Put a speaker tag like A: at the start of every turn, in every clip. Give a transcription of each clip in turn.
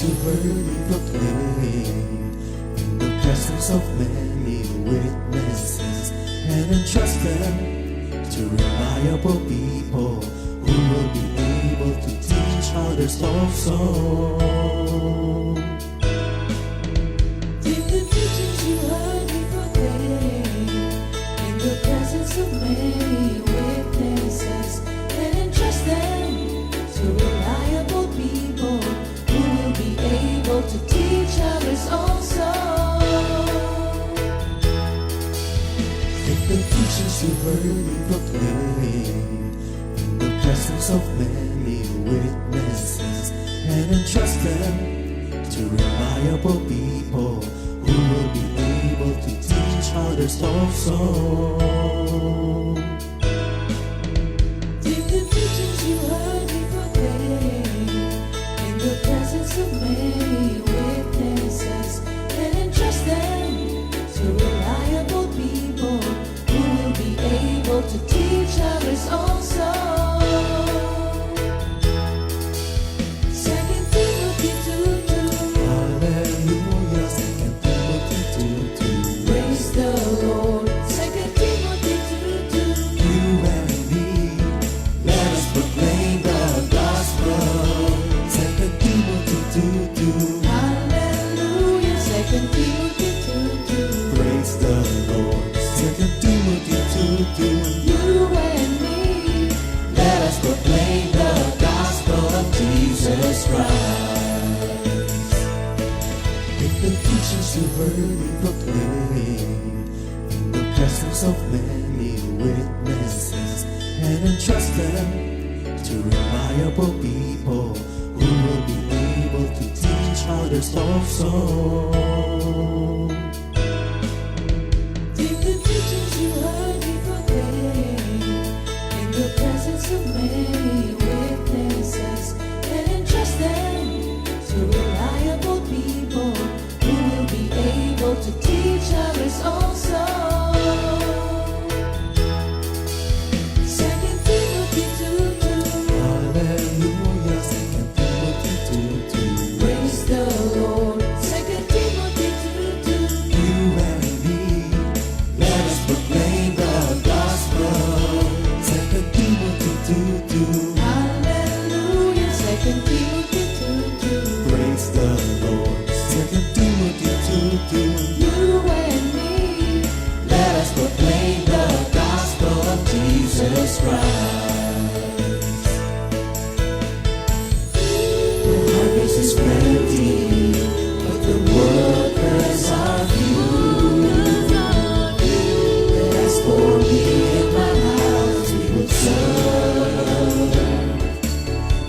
A: you heard me proclaim in the presence of many witnesses, and entrust them to reliable people who will be able to teach others also.
B: Take the teachings you heard me proclaim in the presence of many witnesses, and entrust them to reliable people who will be able to teach others also.
A: Take the teachings you heard me proclaim in the presence of many witnesses, and entrust them to reliable people who will be able to teach others also.
B: Take the teachings you heard me proclaim in the presence of many witnesses, and entrust them to reliable people who will be able to teach others also. 2 Timothy 2:2.
A: Hallelujah, 2 Timothy 2:2.
B: Praise the Lord. 2 Timothy 2:2.
A: You and me, let us proclaim the gospel. 2 Timothy 2:2.
B: Hallelujah. 2 Timothy 2:2.
A: Praise the Lord. 2 Timothy 2:2.
B: You and me,
A: Let us proclaim the gospel of Jesus Christ. Take the teachings you heard me proclaim in the presence of many witnesses, and entrust them to reliable people who will be able to teach others also.
B: take the teachings you heard me proclaim in the presence of many witnesses, and entrust them to reliable people who will be able to teach others also. 2 Timothy 2:2.
A: Hallelujah, 2 Timothy 2:2.
B: Praise the Lord. 2 Timothy 2:2.
A: You and me, let us proclaim the gospel. 2 Timothy 2:2.
B: Hallelujah. 2 Timothy 2:2.
A: Praise the Lord. 2 Timothy 2:2.
B: You and me,
A: Let us proclaim the gospel of Jesus Christ. The harvest is plenty, but the workers are few. As for me and my house, we will serve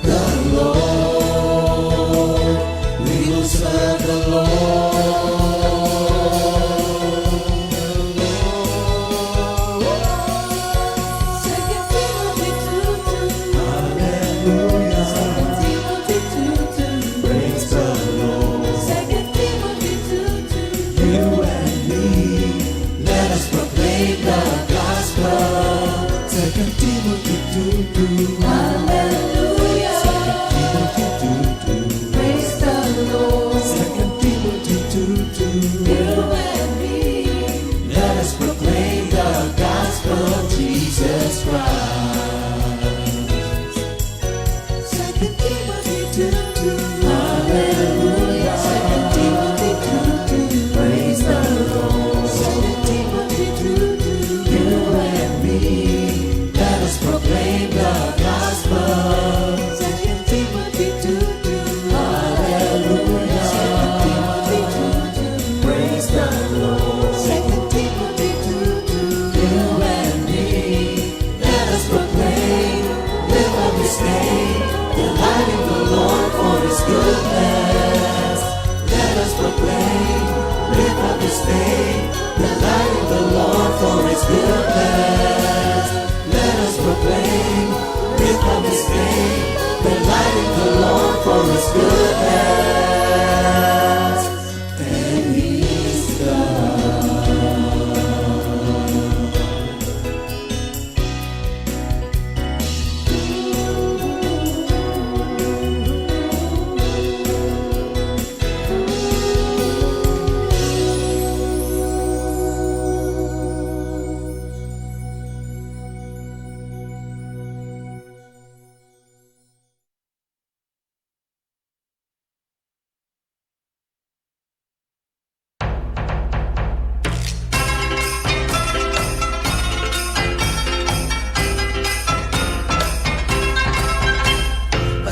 A: the Lord. We will serve the Lord.
B: 2 Timothy 2:2.
A: Hallelujah.
B: 2 Timothy 2:2.
A: Praise the Lord.
B: 2 Timothy 2:2.
A: You and me, let us proclaim the gospel. 2 Timothy 2:2.
B: Hallelujah.
A: 2 Timothy 2:2.
B: Praise the Lord.
A: 2 Timothy 2:2.
B: You and me,
A: Let us proclaim the gospel of Jesus Christ.
B: 2 Timothy 2:2.
A: Hallelujah.
B: 2 Timothy 2:2.
A: Praise the Lord.
B: 2 Timothy 2:2.
A: You and me, let us proclaim the gospel.
B: 2 Timothy 2:2.
A: Hallelujah.
B: 2 Timothy 2:2.
A: Praise the Lord.
B: 2 Timothy 2:2.
A: You and me, let us proclaim, live up His name, delight in the Lord for His goodness. Let us proclaim, live up His name, delight in the Lord for His goodness. Let us proclaim, live up His name, delight in the Lord for His goodness. And He's God.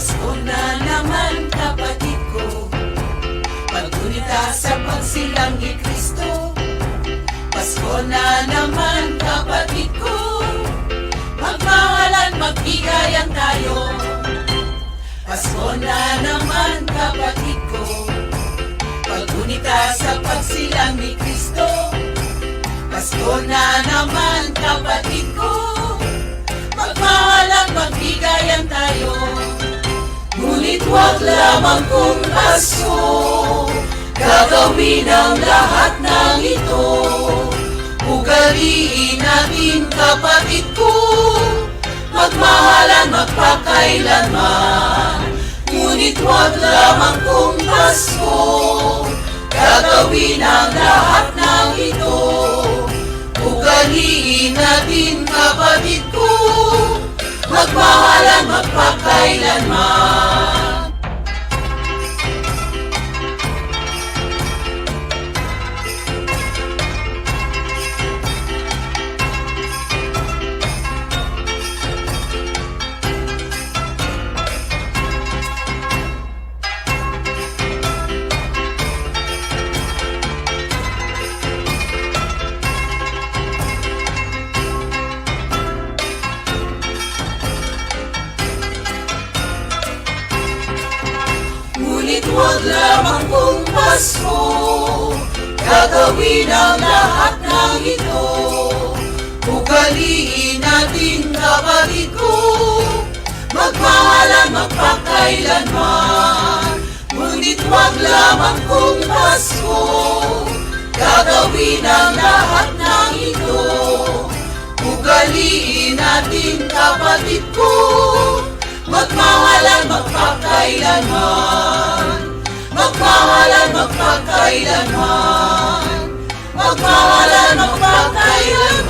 A: Pasko na naman kapatid ko, paggunita sa pagsilang ni Kristo. Pasko na naman kapatid ko, magmahalan, magbigayan tayo. Pasko na naman kapatid ko, paggunita sa pagsilang ni Kristo. Pasko na naman kapatid ko, magmahalan, magbigayan tayo. Ngunit wag lamang kung Pasko, gagawin ang lahat ng ito. Ugaliin natin kapatid ko, magmahalan, magpakailanman. Ngunit wag lamang kung Pasko, gagawin ang lahat ng ito. Ugaliin natin kapatid ko, magmahalan, magpakailanman. Ngunit wag lamang kung Pasko, gagawin ang lahat ng ito. Ugaliin natin kapatid ko, magmahalan, magpakailanman. Ngunit wag lamang kung Pasko, gagawin ang lahat ng ito. Ugaliin natin kapatid ko, magmahalan, magpakailanman. Magmahalan, magpakailanman. Magmahalan, magpakailanman.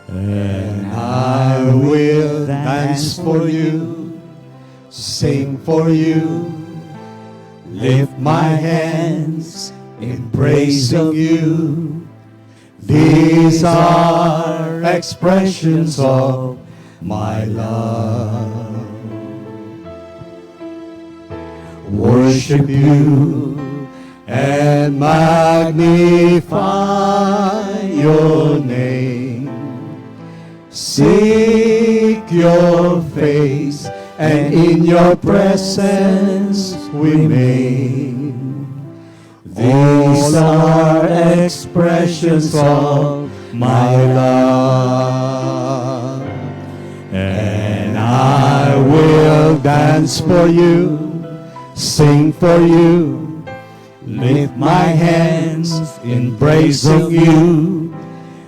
C: And I will dance for you, sing for you, lift my hands in praise of you. These are expressions of my love. Worship you and magnify your name. Seek your face, and in your presence remain. These are expressions of my love. And I will dance for you, sing for you, lift my hands in praise of you.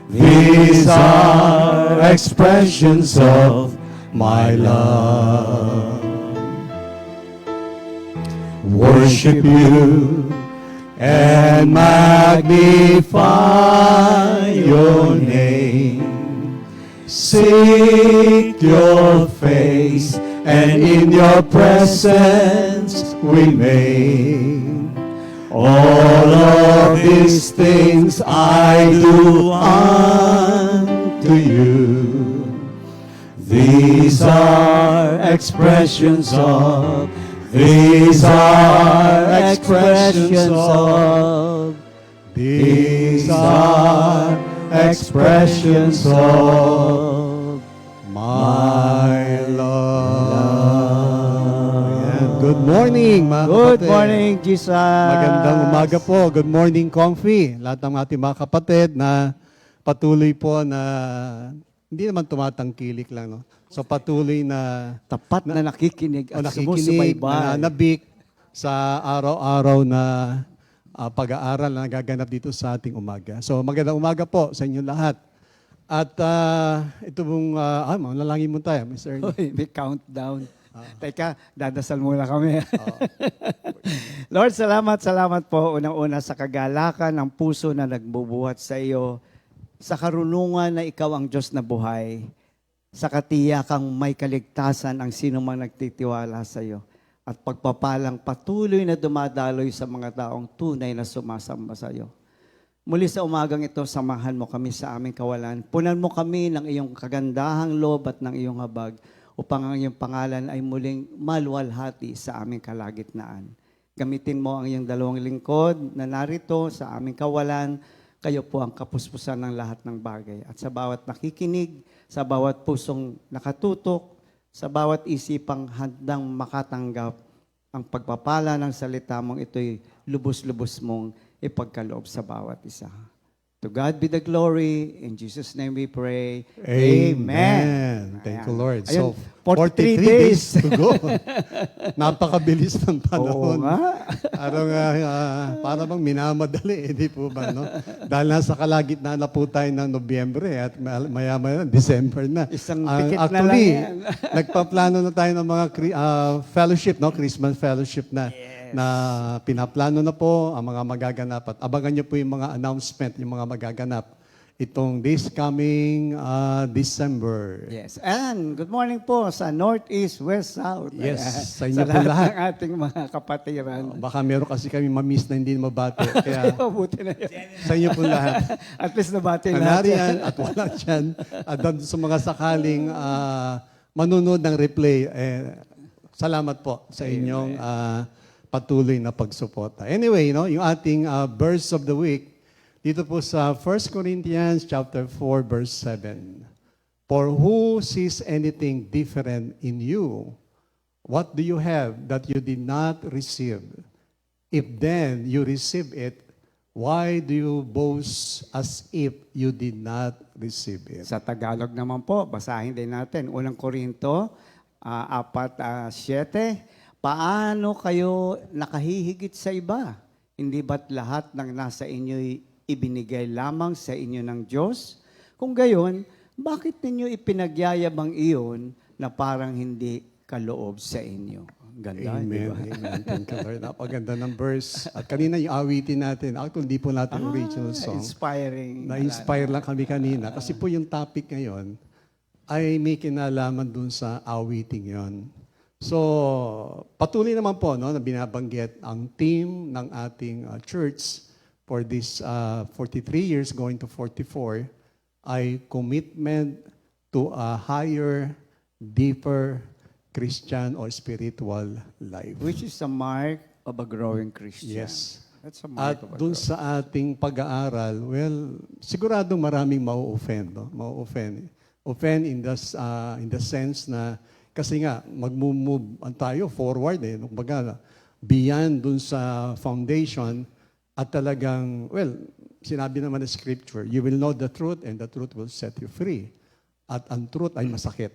C: These are expressions of my love. Worship you and magnify your name. Seek your face, and in your presence remain. All of these things I do unto you. These are expressions of, these are expressions of, these are expressions of my love. Ayan. Good morning, mga
D: Good
C: kapatid.
D: morning, Jesus.
C: Magandang umaga po. Good morning, Comfy. Lahat ng ating mga kapatid na patuloy po na hindi naman tumatangkilik lang, no? So patuloy na
D: Tapat na nakikinig at
C: nakikinig,
D: sumusubaybay.
C: nananabik sa araw-araw na pag-aaral na nagaganap dito sa ating umaga. So magandang umaga po sa inyo lahat. At ito pong, manalangin mo tayo, Mr. Ernie.
D: Uy, may countdown. Teka, dadasal muna kami. Lord, salamat po unang-una sa kagalakan ng puso na nagbubuhat sa iyo, sa karunungan na ikaw ang Diyos na buhay. sa katiyakang may kaligtasan ang sino mang nagtitiwala sa iyo at pagpapalang patuloy na dumadaloy sa mga taong tunay na sumasamba sa iyo. Muli sa umagang ito, samahan mo kami sa aming kawalan. Punan mo kami ng iyong kagandahang loob at ng iyong habag upang ang iyong pangalan ay muling maluwalhati sa aming kalagitnaan. Gamitin mo ang iyong dalawang lingkod na narito sa aming kawalan. Kayo po ang kapuspusan ng lahat ng bagay. At sa bawat nakikinig, sa bawat pusong nakatutok, sa bawat isipang handang makatanggap, ang pagpapala ng salita mong ito'y lubos-lubos mong ipagkaloob sa bawat isa. To God be the glory. In Jesus' name we pray.
C: Amen. Thank you,
D: Ayan.
C: Lord.
D: Ayun,
C: So,
D: 43 days.
C: to go. Napakabilis ng
D: Oo
C: panahon.
D: nga.
C: Para bang minamadali, hindi po ba, no? Dahil nasa kalagitnaan na po tayo ng Nobyembre at maya-maya December na.
D: Isang
C: Ang
D: pikit na lang
C: actually,
D: yan.
C: nagpaplano na tayo ng mga fellowship, no? Christmas fellowship na. Na pinaplano na po ang mga magaganap. At abangan niyo po yung mga announcement, yung mga magaganap itong this coming December.
D: Yes. And good morning po sa North, East, West, South.
C: Yes,
D: Ayan.
C: sa inyo po lahat.
D: ng ating mga kapatiran.
C: Baka meron kasi kami mamiss na hindi mabati. Kaya
D: Mabuti na yun.
C: sa inyo po lahat.
D: At least nabati lahat.
C: Kanarian at wala dyan. At doon sa mga sakaling manunod ng replay, salamat po sa inyong patuloy na pagsuporta. Anyway, no, yung ating verse of the week, dito po sa 1 Corinthians chapter 4, verse 7. For who sees anything different in you? What do you have that you did not receive? If then you receive it, why do you boast as if you did not receive it?
D: Sa Tagalog naman po, basahin din natin. Unang Korinto, 4:7. Paano kayo nakahihigit sa iba? Hindi ba't lahat ng nasa inyo'y ibinigay lamang sa inyo ng Diyos? Kung gayon, bakit ninyo ipinagyayabang iyon na parang hindi kaloob sa inyo? Ganda, di
C: Amen.
D: ba?
C: Amen. Thank you, Lord. Napaganda ng verse. At kanina yung awitin natin. Actually, hindi po natin original song.
D: Inspiring.
C: Na-inspire lang kami kanina. Kasi po yung topic ngayon ay may kinalaman dun sa awiting yon. So, patuloy naman po no, na binabanggit ang theme ng ating church for this 43 years going to 44 ay commitment to a higher, deeper Christian or spiritual life.
D: Which is a mark of a growing Christian.
C: Yes.
D: That's a mark
C: At
D: of a
C: dun sa ating pag-aaral, well, siguradong maraming mau-offend. No? Mau-offend. Offend in the sense na kasi nga, mag-move tayo forward kumbaga, beyond dun sa foundation at talagang, well, sinabi naman ng scripture, you will know the truth and the truth will set you free. At ang truth ay masakit.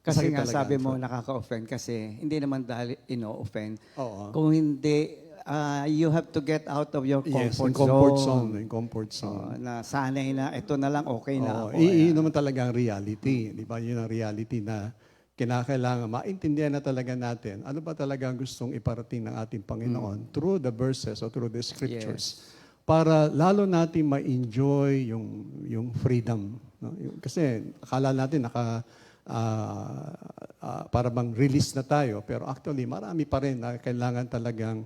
D: Kasi
C: Masakit
D: nga
C: talaga
D: sabi
C: ang
D: mo
C: truth.
D: nakaka-offend kasi hindi naman dahil ino-offend.
C: Oo.
D: Kung hindi, you have to get out of your
C: Yes,
D: comfort
C: in comfort
D: zone.
C: zone. In comfort zone.
D: Na sanay na, ito na lang, okay na ako.
C: Iyon naman talaga ang reality. Di ba? Yun ang reality na kinakailangan maintindihan na talaga natin ano ba talaga ang gustong iparating ng ating Panginoon through the verses or through the scriptures para lalo natin ma-enjoy yung freedom. No? Kasi akala natin para bang release na tayo pero actually marami pa rin na kailangan talagang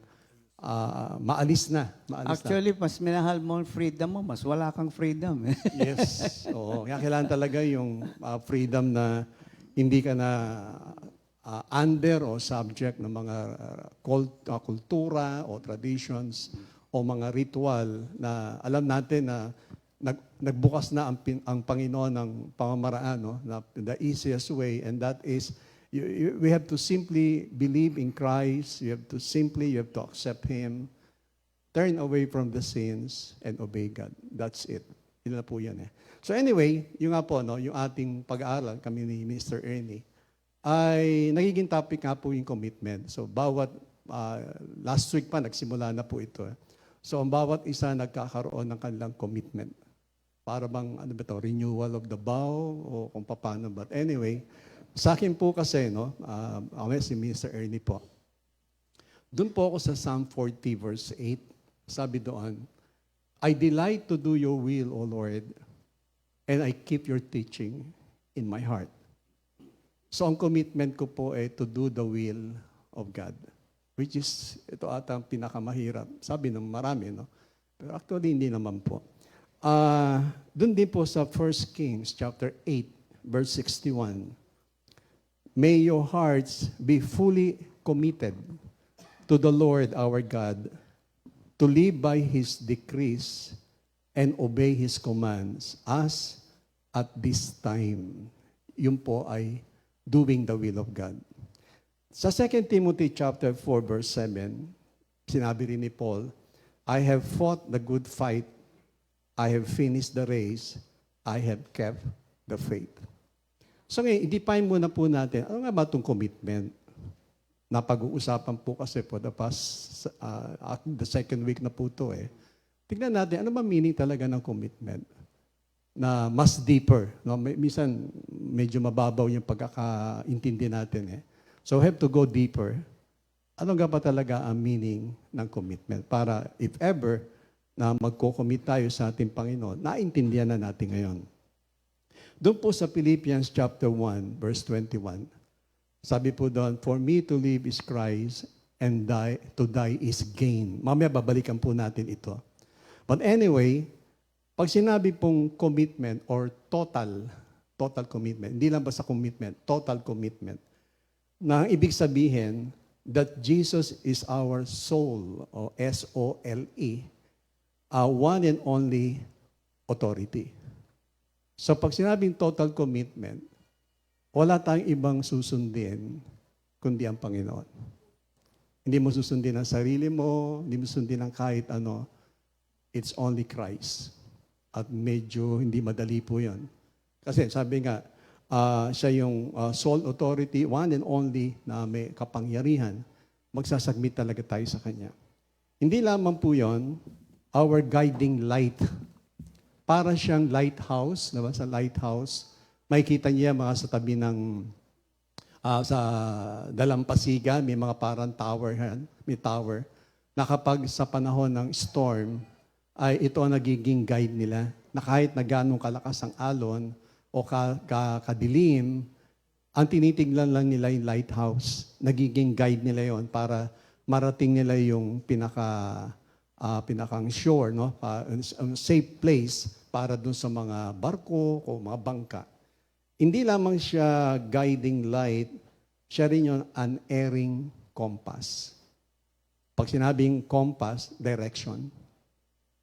C: maalis na.
D: Actually, mas minahal mo ang freedom mo, mas wala kang freedom.
C: Yes. Oo. Kaya kailangan talaga yung freedom na hindi ka na under o subject ng mga kultura o traditions o mga ritual na alam natin na nagbukas na ang Panginoon ng pamamaraan, no? Na the easiest way, and that is we have to simply believe in Christ. You have to accept Him, turn away from the sins, and obey God. That's it. Yun na po yan So anyway, yung nga po, no, yung ating pag-aaral, kami ni Mr. Ernie, ay nagiging topic nga po yung commitment. So bawat, last week pa, nagsimula na po ito. So ang bawat isa nagkakaroon ng kanilang commitment. Para bang, renewal of the vow o kung paano. But anyway, sa akin po kasi, no, si Mr. Ernie po, doon po ako sa Psalm 40 verse 8, sabi doon, I delight to do your will, O Lord, and I keep your teaching in my heart. So ang commitment ko po ay to do the will of God. Which is, ito ata ang pinakamahirap. Sabi ng marami, no? Pero actually, hindi naman po. Doon din po sa 1 Kings chapter 8, verse 61. May your hearts be fully committed to the Lord our God, to live by His decrees and obey His commands as at this time. Yun po ay doing the will of God. Sa 2 Timothy chapter 4 verse 7, sinabi rin ni Paul, I have fought the good fight, I have finished the race, I have kept the faith. So ngayon, i-define muna po natin, ano nga ba itong commitment? Napag-uusapan po kasi po the second week na po ito eh. Tignan natin, ano ba meaning talaga ng commitment? Na mas deeper. No? Minsan, medyo mababaw yung pagkakaintindi natin eh. So we have to go deeper. Ano nga ba talaga ang meaning ng commitment? Para if ever na magko-commit tayo sa ating Panginoon, naintindihan na natin ngayon. Doon po sa Philippians chapter 1, verse 21, sabi po doon, for me to live is Christ and to die is gain. Mamaya babalikan po natin ito. But anyway, pag sinabi pong commitment or total commitment, hindi lang basta commitment, total commitment, na ibig sabihin that Jesus is our soul, o S-O-L-E, one and only authority. So pag sinabing total commitment, wala tayong ibang susundin kundi ang Panginoon. Hindi mo susundin ang sarili mo, hindi mo susundin ang kahit ano. It's only Christ. At medyo hindi madali po yun. Kasi sabi nga, siya yung sole authority, one and only na may kapangyarihan. Magsasubmit talaga tayo sa Kanya. Hindi lamang po yun, our guiding light. Para siyang lighthouse, diba? Sa lighthouse, makikita niya mga sa tabi ng sa dalampasigan, may mga parang tower, may tower, na kapag sa panahon ng storm, ay ito ang nagiging guide nila, na kahit na ganong kalakas ang alon, o kadilim, ang tinitignan lang nila yung lighthouse. Nagiging guide nila yon para marating nila yung pinakang shore, no? Safe place para dun sa mga barko o mga bangka. Hindi lamang siya guiding light, siya rin yung unerring compass. Pag sinabing compass, direction.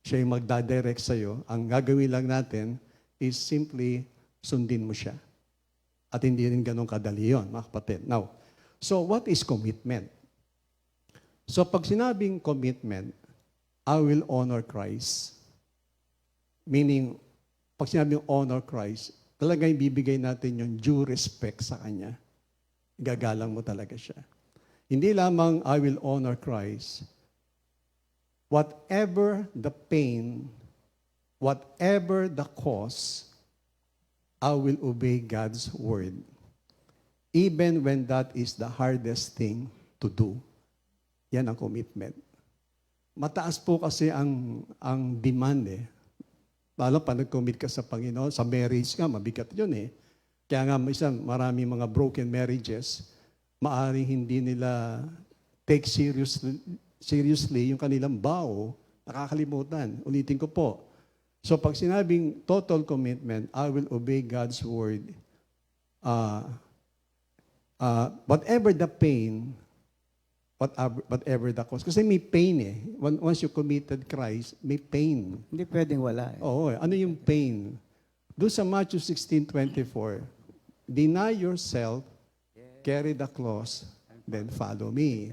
C: Siya yung magdadirect sa'yo. Ang gagawin lang natin is simply sundin mo siya. At hindi rin ganun kadali yun, mga kapatid. Now, so what is commitment? So pag sinabing commitment, I will honor Christ. Meaning, pag sinabing honor Christ, talagang ibibigay natin yung due respect sa Kanya. Gagalang mo talaga siya. Hindi lamang I will honor Christ. Whatever the pain, whatever the cost, I will obey God's word. Even when that is the hardest thing to do. Yan ang commitment. Mataas po kasi ang demand eh. Lalo pa nag-commit ka sa Panginoon, sa marriage nga, mabigat yun eh. Kaya nga marami mga broken marriages, maaring hindi nila take seriously yung kanilang vow, nakakalimutan. Ulitin ko po. So pag sinabing total commitment, I will obey God's word. Whatever the pain, whatever the cost. Kasi may pain eh. Once you committed Christ, may pain.
D: Hindi pwedeng wala eh.
C: Oo, ano yung pain? Doon sa Matthew 16:24, deny yourself, carry the cross, then follow me.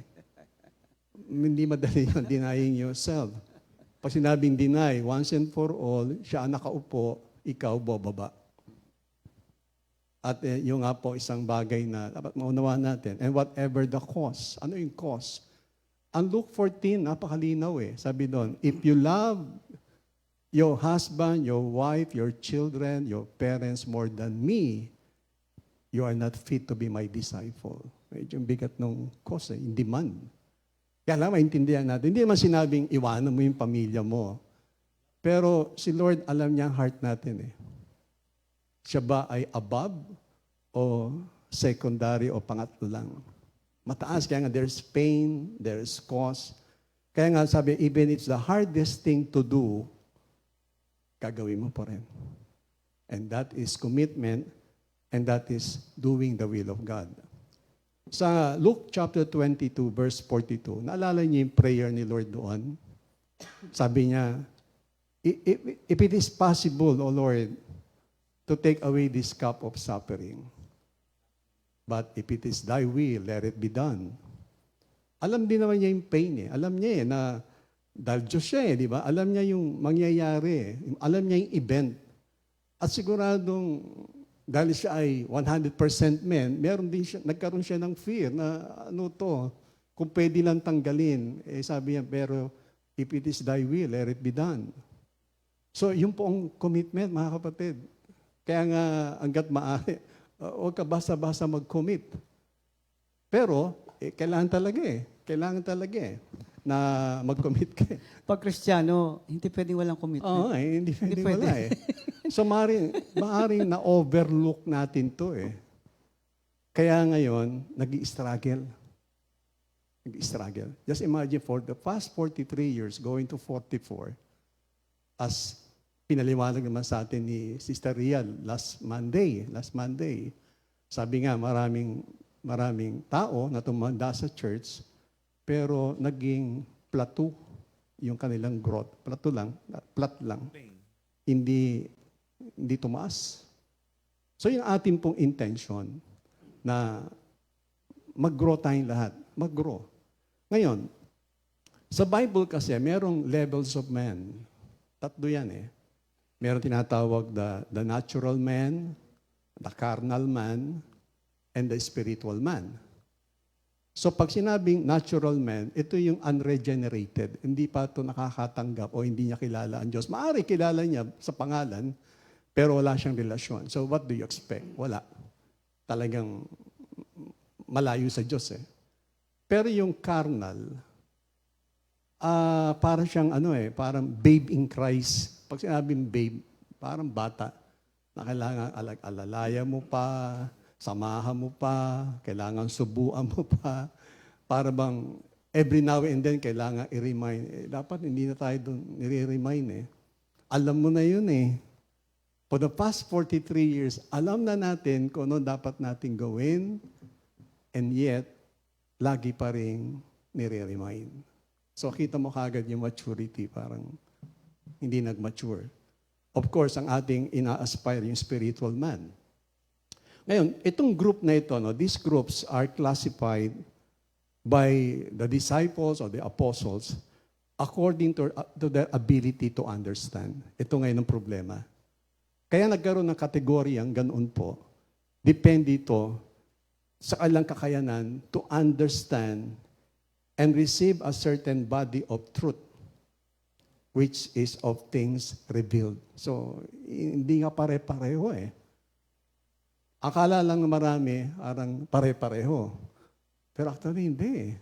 C: Hindi madali yun, denying yourself. Pag sinabing deny, once and for all, siya ang nakaupo, ikaw bababa. At yung nga po, isang bagay na dapat maunawaan natin. And whatever the cost. Ano yung cost? Ang Luke 14, napakalinaw eh. Sabi doon, if you love your husband, your wife, your children, your parents more than me, you are not fit to be my disciple. Medyo yung bigat ng cost eh, yung demand. Kaya lang, maintindihan natin. Hindi naman sinabing iwanan mo yung pamilya mo. Pero si Lord, alam niya ang heart natin eh. Siya ba ay above o secondary o pangatlo lang. Mataas, kaya nga there's pain, there's cause. Kaya nga sabi, even it's the hardest thing to do, gagawin mo pa rin. And that is commitment, and that is doing the will of God. Sa Luke chapter 22, verse 42, naalala niyo yung prayer ni Lord doon? Sabi niya, if it is possible, O Lord, to take away this cup of suffering, but if it is thy will, let it be done. Alam din naman niya yung pain eh. Alam niya na dahil Diyos siya di ba? Alam niya yung mangyayari. Alam niya yung event. At siguradong dahil siya ay 100% man, nagkaroon siya ng fear na kung pwede lang tanggalin. Sabi niya, pero if it is thy will, let it be done. So, yun po ang commitment, mga kapatid. Kaya nga, hanggat maaari, huwag ka basta-basta mag-commit. Pero, kailangan talaga na mag-commit ka.
D: Pag Kristiyano, hindi pwedeng walang commitment.
C: Oo, hindi pwede wala eh. So, maaaring na-overlook natin to eh. Kaya ngayon, nag-i-struggle. Just imagine for the past 43 years, going to 44, as pinaliwanag naman sa atin ni Sister Rial last Monday, sabi nga maraming tao na tumanda sa church, pero naging plateau yung kanilang growth. Flat lang. Hindi tumaas. So yung ating pong intention na mag-grow tayong lahat. Mag-grow. Ngayon, sa Bible kasi, merong levels of man. Tatlo yan eh. Meron tinatawag the natural man, the carnal man, and the spiritual man. So pag sinabing natural man, ito yung unregenerated. Hindi pa ito nakakatanggap o hindi niya kilala ang Diyos. Maaari kilala niya sa pangalan, pero wala siyang relasyon. So what do you expect? Wala. Talagang malayo sa Diyos eh. Pero yung carnal, parang siyang parang babe in Christ. Pag sinabing babe, parang bata na kailangan alalaya mo pa, samahan mo pa, kailangan subuan mo pa, para bang every now and then kailangan i-remind. Dapat hindi na tayo doon nire-remind eh. Alam mo na yun eh. For the past 43 years, alam na natin kung ano dapat natin gawin, and yet, lagi pa rin nire-remind. So kita mo kagad yung maturity, parang hindi nag-mature. Of course, ang ating ina-aspire yung spiritual man. Ngayon, itong group na ito, these groups are classified by the disciples or the apostles according to their ability to understand. Ito ngayon ang problema. Kaya nagkaroon ng kategoryang ganoon po. Depende ito sa kanilang kakayanan to understand and receive a certain body of truth, which is of things revealed. So, hindi nga pare-pareho eh. Akala lang marami, arang pare-pareho. Pero actually, hindi.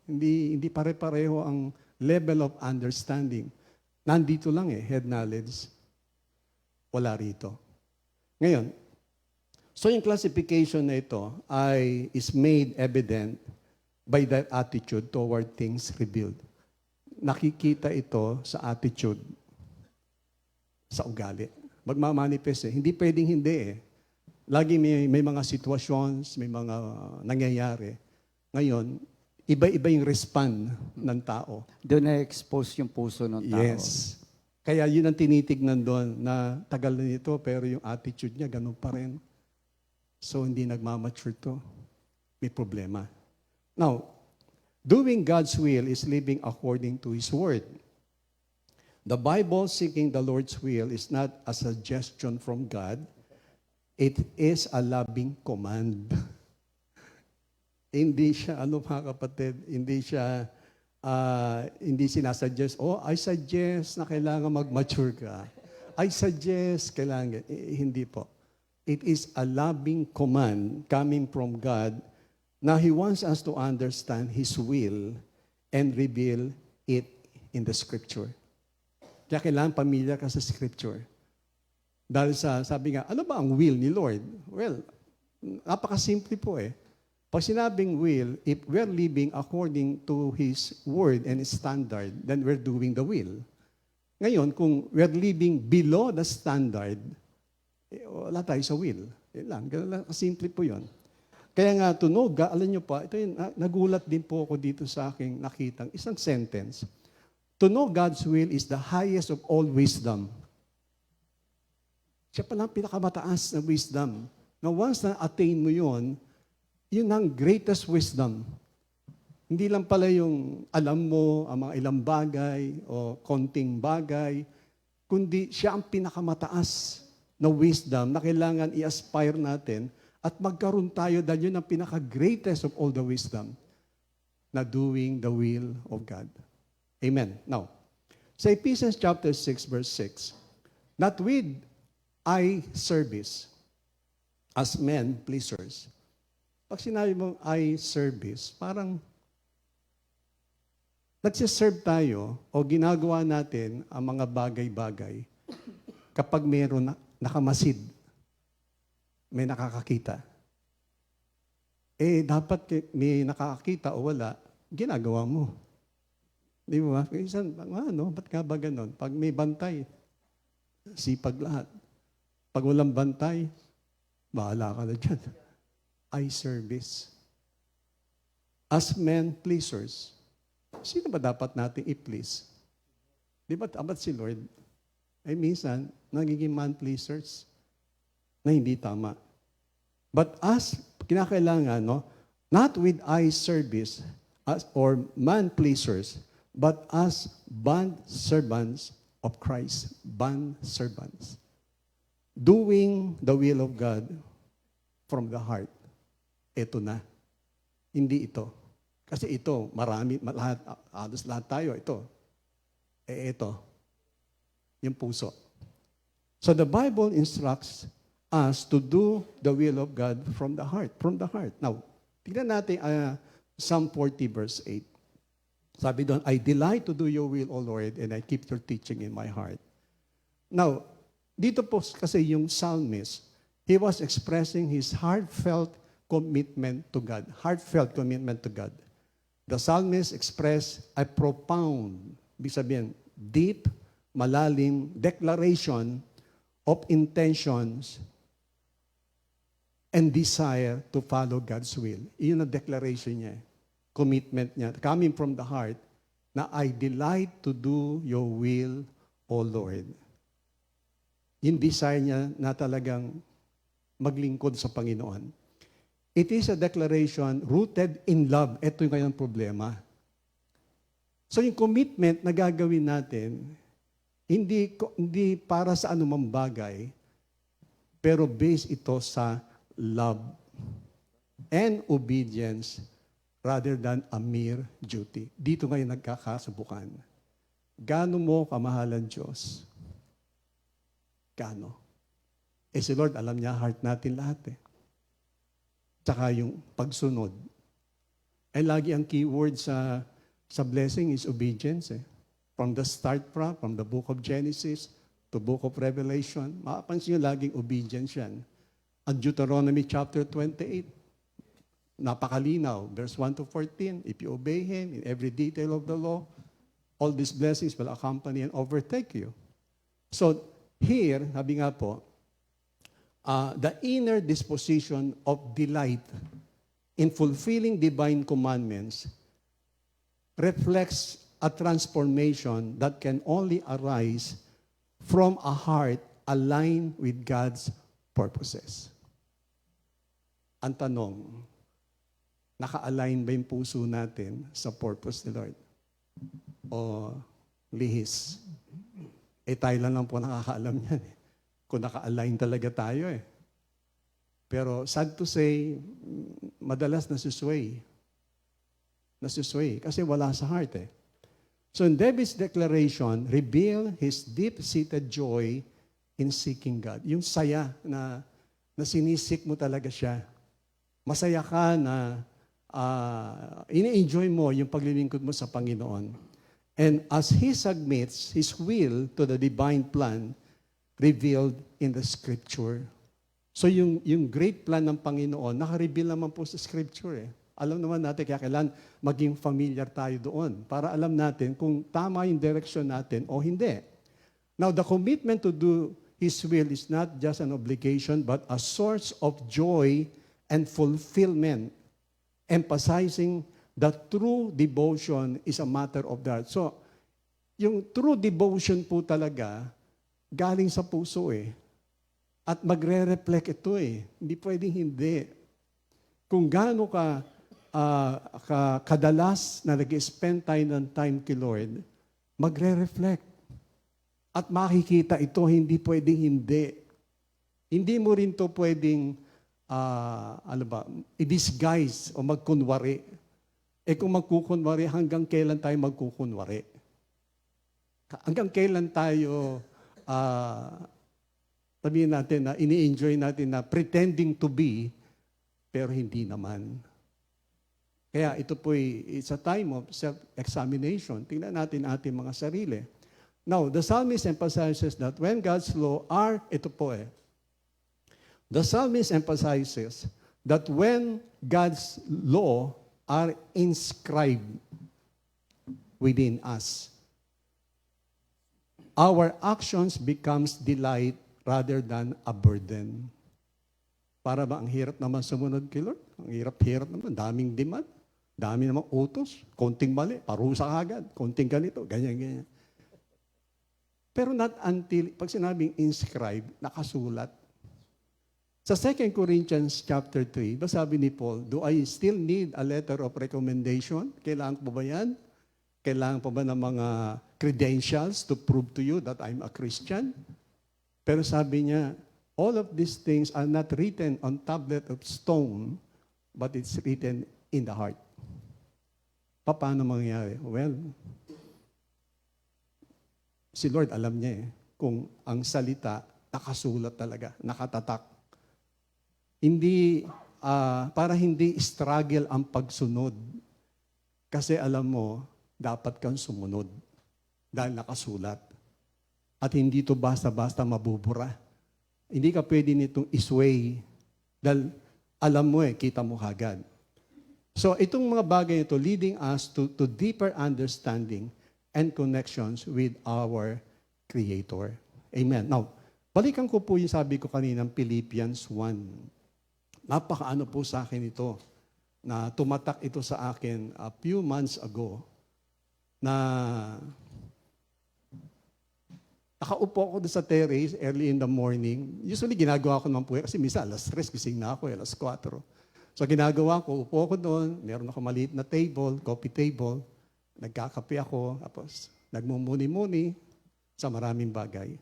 C: Hindi pare-pareho ang level of understanding. Nandito lang eh, head knowledge. Wala rito. Ngayon, so yung classification na ito is made evident by that attitude toward things revealed. Nakikita ito sa attitude, sa ugali. Magmamanifest eh. Hindi pwedeng hindi eh. Lagi may mga situations, may mga nangyayari. Ngayon, iba-iba yung respond ng tao.
D: Doon na-expose yung puso ng tao.
C: Yes. Kaya yun ang tinitignan doon na tagal na nito pero yung attitude niya ganun pa rin. So hindi nagmamature to. May problema. Now, doing God's will is living according to His Word. The Bible seeking the Lord's will is not a suggestion from God. It is a loving command. Hindi siya, mga kapatid, hindi sinasuggest, I suggest na kailangan mag-mature ka. I suggest, kailangan, hindi po. It is a loving command coming from God na He wants us to understand His will and reveal it in the Scripture. Kaya kailangan pamilya ka sa Scripture. Dahil sabi nga, ano ba ang will ni Lord? Well, napakasimple po eh. Pag sinabing will, if we're living according to His word and His standard, then we're doing the will. Ngayon, kung we're living below the standard, wala tayo sa will. Yan lang, ganun lang, kasimple po yun. Kaya nga, to know God, alam nyo pa, ito yung, nagulat din po ako dito sa aking nakitang isang sentence. To know God's will is the highest of all wisdom. Siya pala ang pinakamataas na wisdom. Now, once na-attain mo yun ang greatest wisdom. Hindi lang pala yung alam mo ang mga ilang bagay o konting bagay, kundi siya ang pinakamataas na wisdom na kailangan i-aspire natin at magkaroon tayo dahil yun ang pinaka-greatest of all the wisdom na doing the will of God. Amen. Now, sa Ephesians chapter 6, verse 6, not with eye service as men pleasers. Pag sinabi mong eye service, parang nagsiserve tayo o ginagawa natin ang mga bagay-bagay kapag mayroon nakamasid, may nakakakita. Dapat may nakakakita o wala, ginagawa mo. Di ba? Minsan, ba't nga ba ganon? Pag may bantay, sipag lahat. Pag walang bantay, bahala ka na dyan. Eye service. As men pleasers. Sino ba dapat natin i-please? Di ba dapat si Lord? Minsan, nagiging man pleasers na hindi tama. But as kinakailangan, not with eye service or man pleasers, but as bond servants of Christ. Bond servants. Doing the will of God from the heart. Ito na. Hindi ito. Kasi ito, marami, halos lahat tayo, ito. Ito. Yung puso. So the Bible instructs us to do the will of God from the heart. From the heart. Now, tignan natin Psalm 40 verse 8. Sabi doon, I delight to do your will, O Lord, and I keep your teaching in my heart. Now, dito po kasi yung psalmist, he was expressing his heartfelt commitment to God. Heartfelt commitment to God. The psalmist expressed a profound, ibig sabihin, deep, malalim declaration of intentions and desire to follow God's will. Iyon ang declaration niya. Commitment niya. Coming from the heart, na I delight to do your will, O Lord. Yung desire niya na talagang maglingkod sa Panginoon. It is a declaration rooted in love. Ito yung kanyang problema. So yung commitment na gagawin natin, hindi para sa anumang bagay, pero based ito sa love and obedience rather than a mere duty. Dito ngayon nagkakasubukan. Gaano mo kamahalan Diyos? Gaano? Si Lord, alam niya heart natin lahat eh. Tsaka yung pagsunod. Lagi ang keyword sa blessing is obedience eh. From the start from the book of Genesis to book of Revelation, makapansin nyo laging obedience yan. Ang Deuteronomy chapter 28, napakalinaw, verse 1 to 14, if you obey Him in every detail of the law, all these blessings will accompany and overtake you. So, here, sabi nga po, the inner disposition of delight in fulfilling divine commandments reflects a transformation that can only arise from a heart aligned with God's purposes. Ang tanong, naka-align ba yung puso natin sa purpose ni Lord? O lihis? Tayo lang po nakakaalam yan eh. Kung naka-align talaga tayo eh. Pero sad to say, madalas nasusway. Nasusway kasi wala sa heart eh. So in David's declaration, reveal his deep-seated joy in seeking God. Yung saya na sinisik mo talaga siya. Masaya ka na ini-enjoy mo yung paglilingkod mo sa Panginoon. And as he submits his will to the divine plan, revealed in the Scripture. So yung great plan ng Panginoon, nakareveal naman po sa Scripture eh. Alam naman natin, kaya kailangan maging familiar tayo doon para alam natin kung tama yung direction natin o hindi. Now, the commitment to do His will is not just an obligation, but a source of joy and fulfillment, emphasizing that true devotion is a matter of the heart. So, yung true devotion po talaga, galing sa puso eh. At magre-reflect ito eh. Hindi pwedeng hindi. Kung gaano kadalas na nag-spend tayo ng time kay Lord, magre-reflect. At makikita ito, hindi pwedeng hindi. Hindi mo rin to pwedeng, i-disguise o magkunwari. Kung magkukunwari, hanggang kailan tayo magkukunwari? Hanggang kailan tayo, sabihin natin na ini-enjoy natin na pretending to be, pero hindi naman. Kaya ito it's a time of self-examination. Tingnan natin ating mga sarili. Now, the psalmist emphasizes that when God's law the psalmist emphasizes that when God's law are inscribed within us, our actions becomes delight rather than a burden. Para ba ang hirap naman sumunod kay Lord? Ang hirap naman, daming demand, dami namang utos, konting mali, parusa agad, konting ganito, ganyan. Pero not until, pag sinabing inscribe, nakasulat. Sa 2 Corinthians chapter 3, sabi ni Paul, do I still need a letter of recommendation? Kailangan po ba yan? Kailangan pa ba ng mga credentials to prove to you that I'm a Christian? Pero sabi niya, all of these things are not written on tablet of stone, but it's written in the heart. Paano mangyayari? Well, si Lord alam niya kung ang salita nakasulat talaga, nakatatak. Hindi, para hindi struggle ang pagsunod. Kasi alam mo, dapat kang sumunod dahil nakasulat. At hindi to basta-basta mabubura. Hindi ka pwede nitong isway dahil alam mo kita mo kagad. So itong mga bagay ito leading us to deeper understanding and connections with our Creator. Amen. Now, balikan ko po yung sabi ko kaninang Philippians 1. Napakaano po sa akin ito na tumatak ito sa akin a few months ago na nakaupo ako doon sa terrace early in the morning. Usually, ginagawa ko naman po kasi minsan alas 3, gising na ako, alas 4. So, ginagawa ko, upo ako doon, meron ako maliit na table, coffee table, nagkakape ako, tapos nagmumuni-muni sa maraming bagay.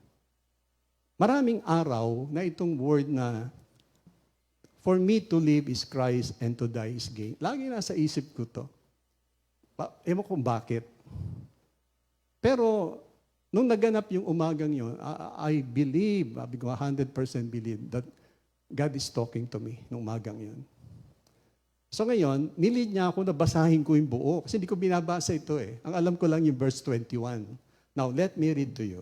C: Maraming araw na itong word na, for me to live is Christ and to die is gain. Lagi nasa isip ko to. Ewan kung bakit. Pero, nung naganap yung umagang yun, I believe, 100% believe that God is talking to me nung umagang yun. So ngayon, nilid niya ako na basahin ko yung buo. Kasi hindi ko binabasa ito eh. Ang alam ko lang yung verse 21. Now, let me read to you.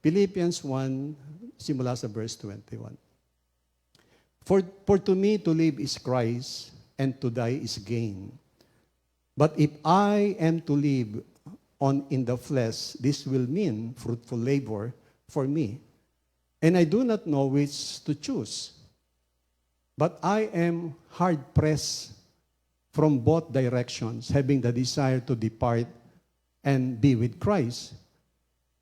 C: Philippians 1, simula sa verse 21. For to me to live is Christ, and to die is gain. But if I am to live in the flesh, this will mean fruitful labor for me. And I do not know which to choose. But I am hard-pressed from both directions, having the desire to depart and be with Christ.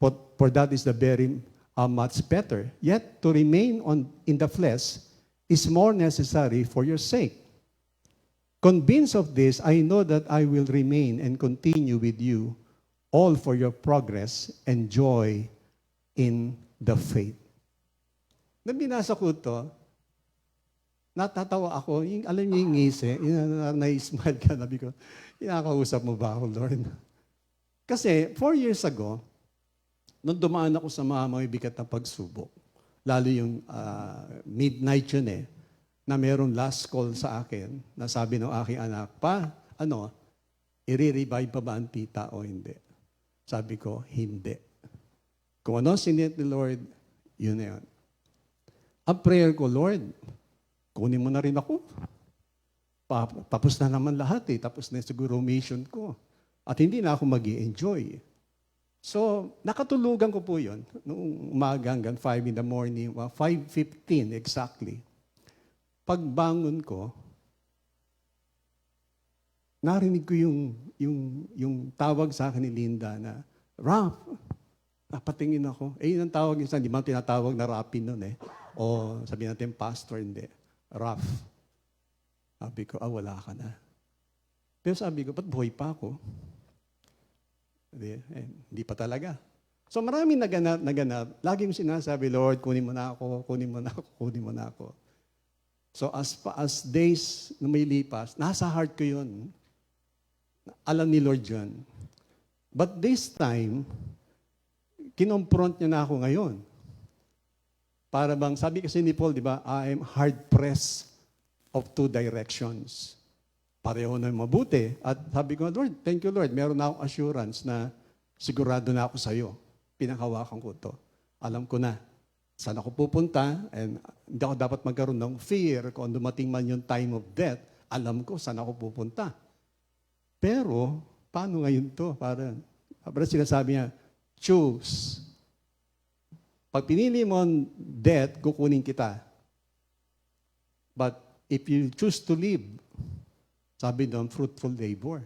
C: For that is the very much better. Yet to remain in the flesh is more necessary for your sake. Convinced of this, I know that I will remain and continue with you, all for your progress and joy in the faith. Nang binasa ko ito, natatawa ako. Alam niyo yung ngisi, na-smile ka, nabi ko, inakausap mo ba ako, Lord? Kasi 4 years ago, nung dumaan ako sa mga bigat na pagsubok, lalo yung midnight yun na mayroong last call sa akin, na sabi ng aking anak, i-revive pa ba ang tita o hindi? Sabi ko, hindi. Kung ano sinit ni Lord, yun na yun. Ang prayer ko, Lord, kunin mo na rin ako. Tapos na naman lahat eh. Tapos na siguro mission ko. At hindi na ako mag-i-enjoy. So, nakatulugan ko po yun. Noong umaga hanggang 5 in the morning, 5:15 exactly. Pagbangon ko, narinig ko yung tawag sa akin ni Linda na, Raph, napatingin ako. Yun ang tawag niya. Hindi man tinatawag na Rappi nun eh. O sabihin natin, pastor, hindi. Raph. Sabi ko, wala ka na. Pero sabi ko, ba't buhay pa ako? Hindi pa talaga. So maraming naganap. Laging sinasabi, Lord, kunin mo na ako, kunin mo na ako, kunin mo na ako. So as days na may lipas, nasa heart ko yun. Alam ni Lord yun. But this time, kinompront niya na ako ngayon. Para bang, sabi kasi ni Paul, di ba, I am hard-pressed of two directions. Pareho na mabuti. At sabi ko, Lord, thank you Lord. Meron na akong assurance na sigurado na ako sa iyo. Pinanghawakan ko to. Alam ko na saan ako pupunta and hindi ako dapat magkaroon ng fear kung dumating man yung time of death. Alam ko saan ako pupunta. Pero, paano ngayon to? Parang sinasabi niya, choose. Pag pinili mo ang death, kukunin kita. But if you choose to live, sabi doon, fruitful labor.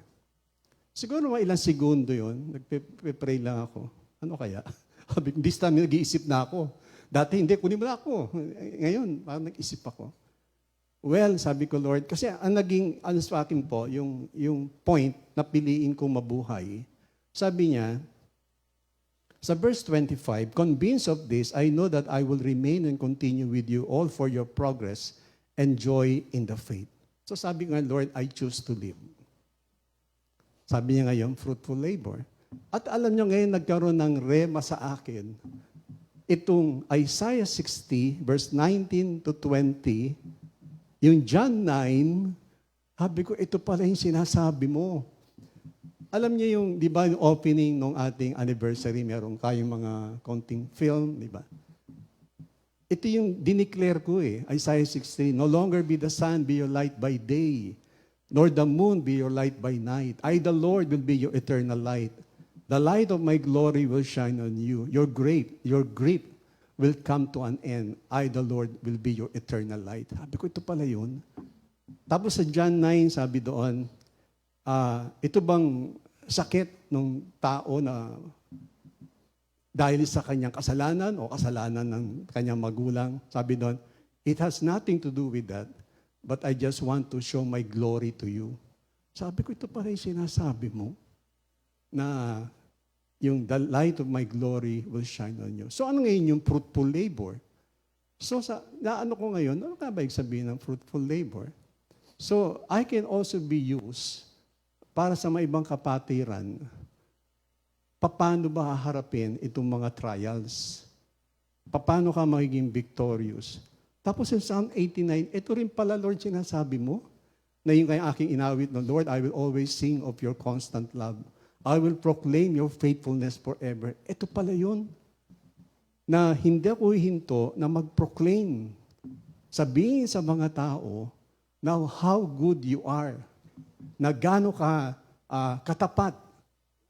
C: Siguro mga ilang segundo yun, nagpe-pray lang ako. Ano kaya? Sabi, this time nag-iisip na ako. Dati hindi, kunin mo na ako. Ngayon, parang nag-isip ako. Well, sabi ko, Lord, kasi ang naging, sa akin po, yung point na piliin kong mabuhay, sabi niya, sa verse 25, convinced of this, I know that I will remain and continue with you all for your progress and joy in the faith. So sabi nga, Lord, I choose to live. Sabi niya ngayon, fruitful labor. At alam niyo ngayon, nagkaroon ng rema sa akin. Itong Isaiah 60, verse 19 to 20, yung John 9, sabi ko, ito pala yung sinasabi mo. Alam niyo yung, di ba, yung opening ng ating anniversary, meron kayong mga konting film, di ba? Ito yung dineclare ko Isaiah 60, no longer be the sun, be your light by day, nor the moon be your light by night. I, the Lord, will be your eternal light. The light of my glory will shine on you. Your grief will come to an end. I, the Lord, will be your eternal light. Sabi ko, ito pala yun. Tapos sa John 9, sabi doon, ito bang sakit ng tao na dahil sa kanyang kasalanan o kasalanan ng kanyang magulang. Sabi doon, it has nothing to do with that, but I just want to show my glory to you. Sabi ko, ito pa rin sinasabi mo na yung the light of my glory will shine on you. So ano ngayon yung fruitful labor? So naano ko ngayon, ano ka ba ibig sabihin ng fruitful labor? So I can also be used para sa mga ibang kapatiran. Paano ba haharapin itong mga trials? Paano ka magiging victorious? Tapos sa Psalm 89, ito rin pala, Lord, sinasabi mo, na yung kaya aking inawit no, Lord, I will always sing of your constant love. I will proclaim your faithfulness forever. Ito pala yun, na hindi ako hinto na mag-proclaim. Sabihin sa mga tao, now how good you are, na gaano ka katapat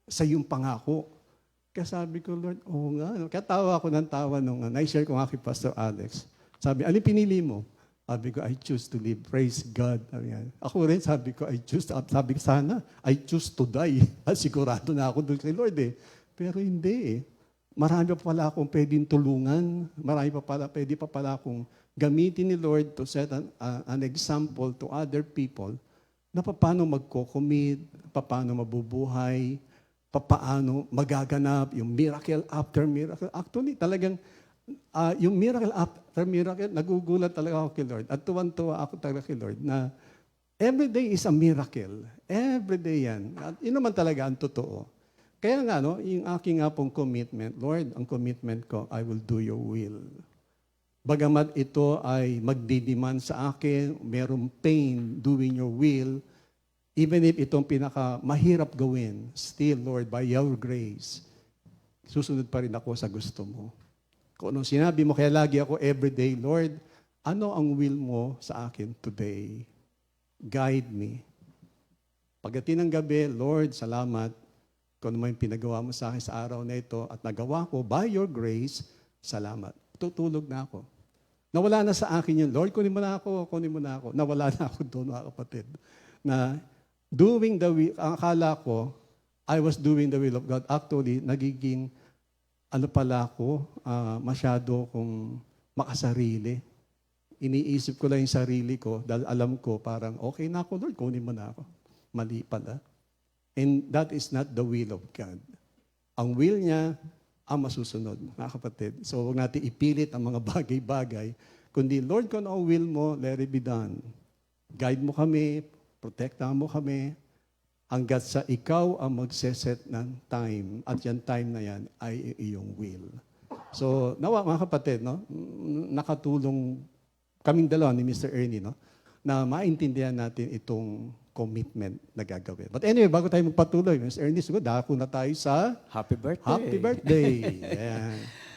C: sa iyong pangako. Kaya sabi ko, Lord, oo nga. Kaya tawa ako ng tawa nung na-share ko nga kay Pastor Alex. Sabi, alin pinili mo? Sabi ko, I choose to live. Praise God. Ako rin, sabi ko, sabi ko sana, I choose to die. Sigurado na ako doon kay Lord Pero hindi Marami pa pala akong pwedeng tulungan. Marami pa pala, pwede pa pala akong gamitin ni Lord to set an example to other people na paano magko-commit, paano mabubuhay, paano magaganap yung miracle after miracle. Actually, talagang yung miracle after miracle, nagugulat talaga ako kay Lord. At tuwan-tuwa ako talaga kay Lord na every day is a miracle. Every day yan. At yun naman talaga ang totoo. Kaya nga, no, yung aking nga pong commitment, Lord, ang commitment ko, I will do your will. Bagamat ito ay magdidiman sa akin, merong pain doing your will, even if itong mahirap gawin, still, Lord, by your grace, susunod pa rin ako sa gusto mo. Kung anong sinabi mo, kaya lagi ako everyday, Lord, ano ang will mo sa akin today? Guide me. Pagdating ng gabi, Lord, salamat kung ano yung pinagawa mo sa akin sa araw na ito at nagawa ko by your grace, salamat. Tutulog na ako. Nawala na sa akin yun, Lord, kunin mo na ako, kunin mo na ako. Nawala na ako doon, mga kapatid. Na doing the will, ang akala ko, I was doing the will of God. Actually, nagiging ano pala ako, masyado kong makasarili. Iniisip ko lang yung sarili ko dahil alam ko parang, okay na ako, Lord, kunin mo na ako. Mali pala. And that is not the will of God. Ang will niya, ang masusunod, mga kapatid. So, huwag natin ipilit ang mga bagay-bagay. Kundi, Lord, kung ano ang will mo, let it be done. Guide mo kami, protektahan mo kami, hanggat sa ikaw ang magseset ng time. At yan time na yan ay iyong will. So, nawa mga kapatid, no? Nakatulong kaming dalawa ni Mr. Ernie, no? Na maintindihan natin itong commitment na gagawin. But anyway, bago tayo magpatuloy, Mr. Ernie, siguro dako na tayo sa
D: Happy birthday.
C: Happy Birthday. Ayan.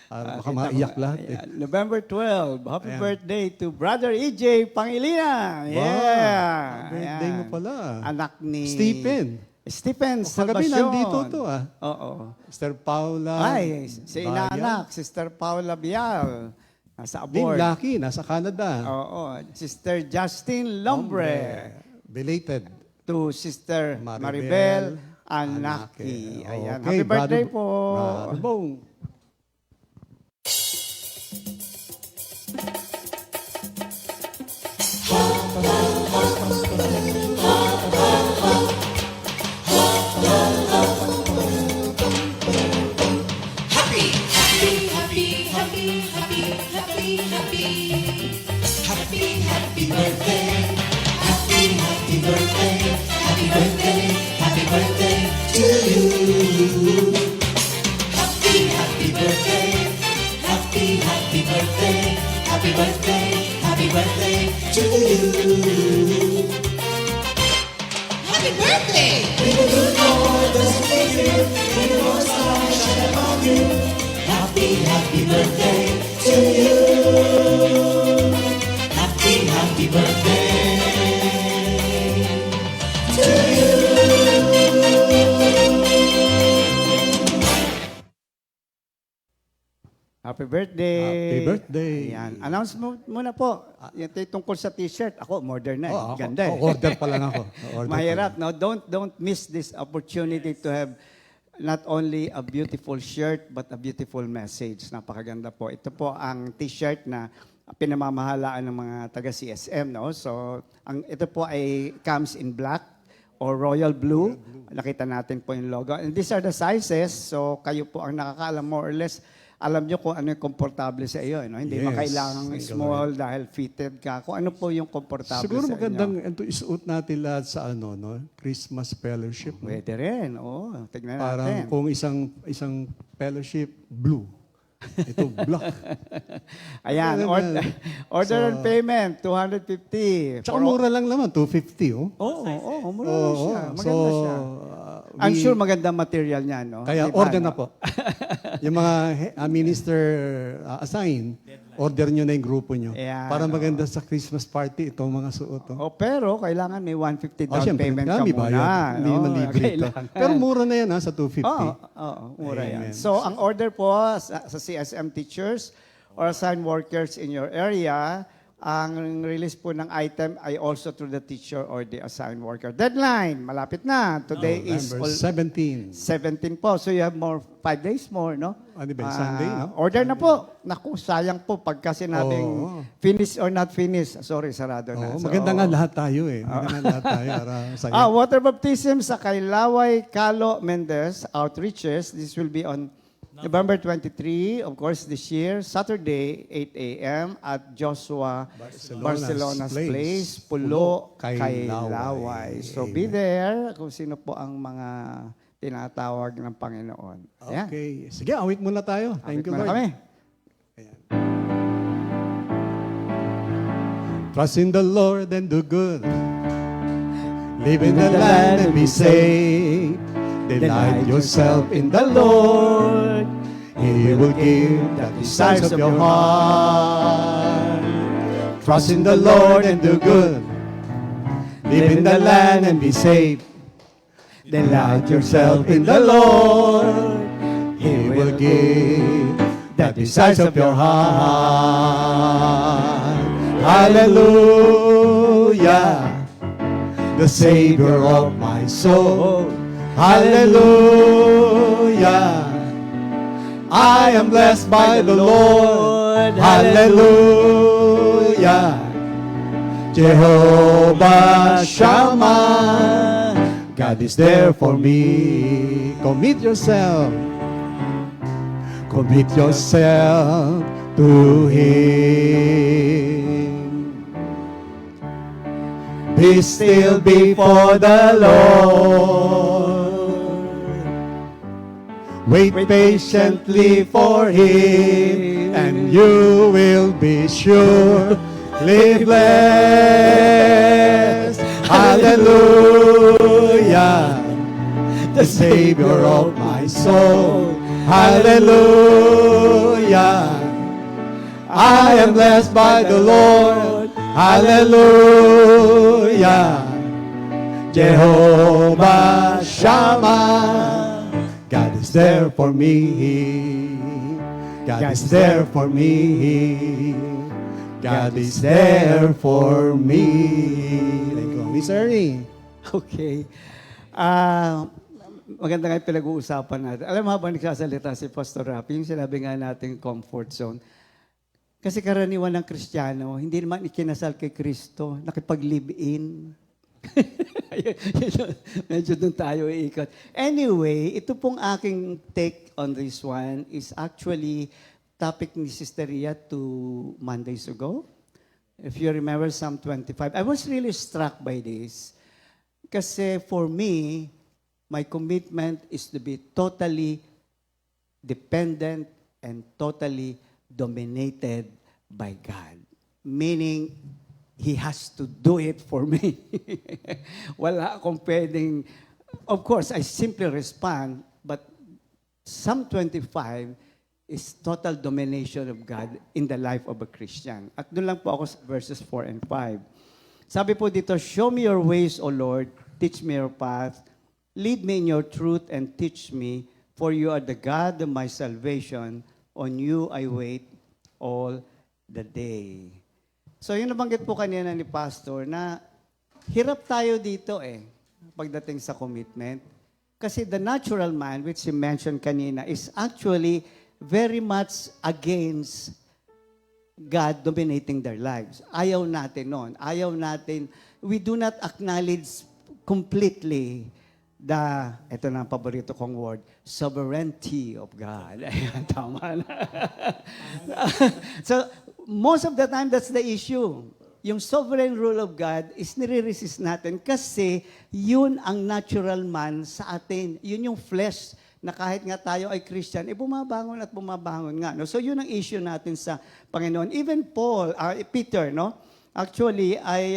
C: Baka maiyak lahat. Eh.
D: Ayan, November 12, happy
C: Ayan.
D: birthday to Brother EJ Pangilinan. Yeah.
C: Birthday mo
D: Ayan.
C: pala.
D: Anak ni
C: Stephen.
D: Stephen
C: Kagabi
D: Salvacion.
C: nandito to ah.
D: Oo.
C: Sister Paula.
D: Ay, si
C: Bayan.
D: inaanak, Sister Paula Bial. Nasa
C: Din
D: aboard.
C: Lucky, nasa Canada.
D: Oo. Sister Justin Lombre.
C: Belated.
D: To Sister
C: Maribel
D: Maribel Anaki. Ayan.
C: Okay,
D: Happy birthday
C: Brother-
D: po.
C: Brother Bong.
A: Happy birthday! Even the Lord doesn't feel it, when the Lord's light shine upon you. Happy birthday to you. Happy birthday to you.
D: Happy birthday.
C: Happy birthday.
D: Ayan. Announce mo muna po. Yung tungkol sa t-shirt. Ako, modern na.
C: Oh,
D: Ganda eh.
C: order pa lang ako. Order
D: Mahirap,
C: pa lang.
D: no? Don't miss this opportunity to have not only a beautiful shirt, but a beautiful message. Napakaganda po. Ito po ang t-shirt na pinamamahalaan ng mga taga-CSM, no? So, ito po ay comes in black or royal blue. Nakita natin po yung logo. And these are the sizes. So, kayo po ang nakakaalam more or less. Alam nyo kung ano yung komportable sa iyo. No? Hindi
C: Yes,
D: mo kailangang
C: single
D: small dahil fitted ka. Kung ano po yung komportable
C: Siguro
D: sa
C: magandang
D: inyo.
C: ito isuot natin lahat sa ano, no? Christmas fellowship. No?
D: Pwede rin. Oo, tignan
C: Parang
D: natin.
C: kung isang fellowship, blue. Ito, black.
D: Ayan, order and payment, 250.
C: Tsaka mura lang naman, 250, oh.
D: Oo, mura lang
C: Oo,
D: siya. Maganda siya. I'm
C: we-
D: sure maganda material niya, no?
C: Kaya
D: Di ba,
C: order
D: no?
C: na po. Yung mga minister assign, order nyo na yung grupo nyo.
D: Ayan,
C: Para maganda sa Christmas party, itong mga suot. Oh.
D: Oh, pero kailangan may 150 down
C: Siyempre,
D: payment ka
C: kami
D: muna.
C: bayad. Hindi naman libre ito.
D: Kailangan.
C: Pero mura na yan ha, sa 250.
D: Oo, mura yan.
C: Amen.
D: So, ang order po sa CSM teachers or assigned workers in your area, ang release po ng item ay also through the teacher or the assigned worker. Deadline, malapit na. Today is
C: November 17.
D: 17 po. So you have 5 days more, no?
C: Ano ba, Sunday, no?
D: Order na po. Naku, sayang po pag kasi nating
C: Oo.
D: finish or not finish. Sorry, sarado na.
C: Oo,
D: So,
C: maganda nga lahat tayo eh. Maganda nga lahat tayo. Para sa'yo.
D: water baptism sa kay Laway Calo Mendez Outreaches. This will be on November 23, of course, this year, Saturday, 8 a.m. at Joshua Barcelona's Place, Pulo, Kailaway. So be there kung sino po ang mga tinatawag ng Panginoon. Ayan.
C: Okay. Sige, awit muna tayo. Thank you,
D: Awit muna
C: Lord.
D: kami.
C: Trust in the Lord and do good. Live in the land and be safe. Delight yourself in the Lord. He will give the desires of your heart. Trust in the Lord and do good. Live in the land and be safe. Delight yourself in the Lord. He will give the desires of your heart. Hallelujah, the Savior of my soul. Hallelujah, I am blessed by the Lord. Hallelujah, Jehovah Shammah, God is there for me. Commit yourself. Commit yourself to Him. Be still before the Lord. Wait patiently for Him, and you will be sure. Live blessed. Hallelujah, the Savior of my soul. Hallelujah, I am blessed by the Lord. Hallelujah, Jehovah Shammah, God is there for me. God is there for me. God is there for me. Thank you, Miss Ernie.
D: Okay. Maganda nga yung pinag-uusapan natin. Alam mo, habang nagsasalita si Pastor Rafi, yung sinabi nga natin comfort zone. Kasi karaniwan ng Kristiyano, hindi naman ikinasal kay Kristo, nakipag-live-in. Medyo doon tayo iikot. Anyway, ito pong aking take on this one is actually topic ni Sister Ria 2 Mondays ago. If you remember Psalm 25, I was really struck by this. Kasi for me, my commitment is to be totally dependent and totally dominated by God. Meaning, He has to do it for me. Wala akong pwedeng... Of course, I simply respond, but Psalm 25 is total domination of God in the life of a Christian. At doon lang po ako sa verses 4 and 5. Sabi po dito, show me your ways, O Lord, teach me your path, lead me in your truth and teach me, for you are the God of my salvation. On you I wait all the day. So yung nabanggit po kanina ni Pastor na hirap tayo dito pagdating sa commitment. Kasi the natural man, which he mentioned kanina, is actually very much against God dominating their lives. Ayaw natin nun. Ayaw natin, we do not acknowledge completely ito na ang paborito kong word, sovereignty of God. Ayan, tama na. So, most of the time, that's the issue. Yung sovereign rule of God is nire-resist natin kasi yun ang natural man sa atin. Yun yung flesh na kahit nga tayo ay Christian, bumabangon at bumabangon nga. No? So, yun ang issue natin sa Panginoon. Even Peter, no? Actually, ay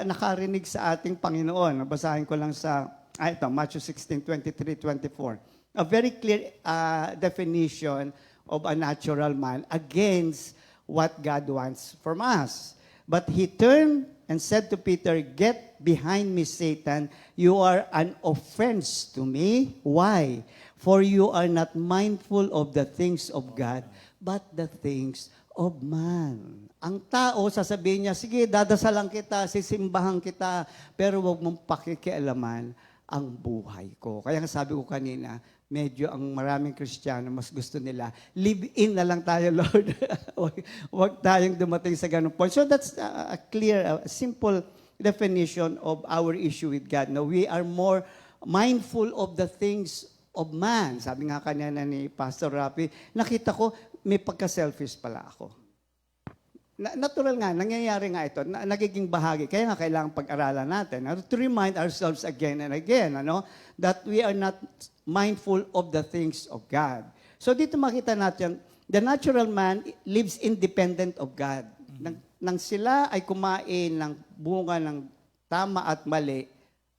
D: nakarinig sa ating Panginoon. Basahin ko lang sa Matthew 16:23-24. A very clear definition of a natural man against what God wants from us. But he turned and said to Peter, "Get behind me, Satan. You are an offense to me." Why? For you are not mindful of the things of God, but the things of man. Ang tao, sasabihin niya, sige, dadasalan kita, sisimbahan kita, pero huwag mong pakikialaman ang buhay ko. Kaya nga sabi ko kanina, medyo ang maraming Kristiyano, mas gusto nila, live in na lang tayo, Lord. Huwag tayong dumating sa ganung point. So that's a clear, simple definition of our issue with God. No, we are more mindful of the things of man. Sabi nga kanina ni Pastor Rafi, nakita ko, may pagka-selfish pala ako. Natural nga, nangyayari nga ito, nagiging bahagi. Kaya nga kailangan pag-aralan natin. To remind ourselves again and again, that we are not mindful of the things of God. So dito makita natin, the natural man lives independent of God. Nang sila ay kumain ng bunga ng tama at mali,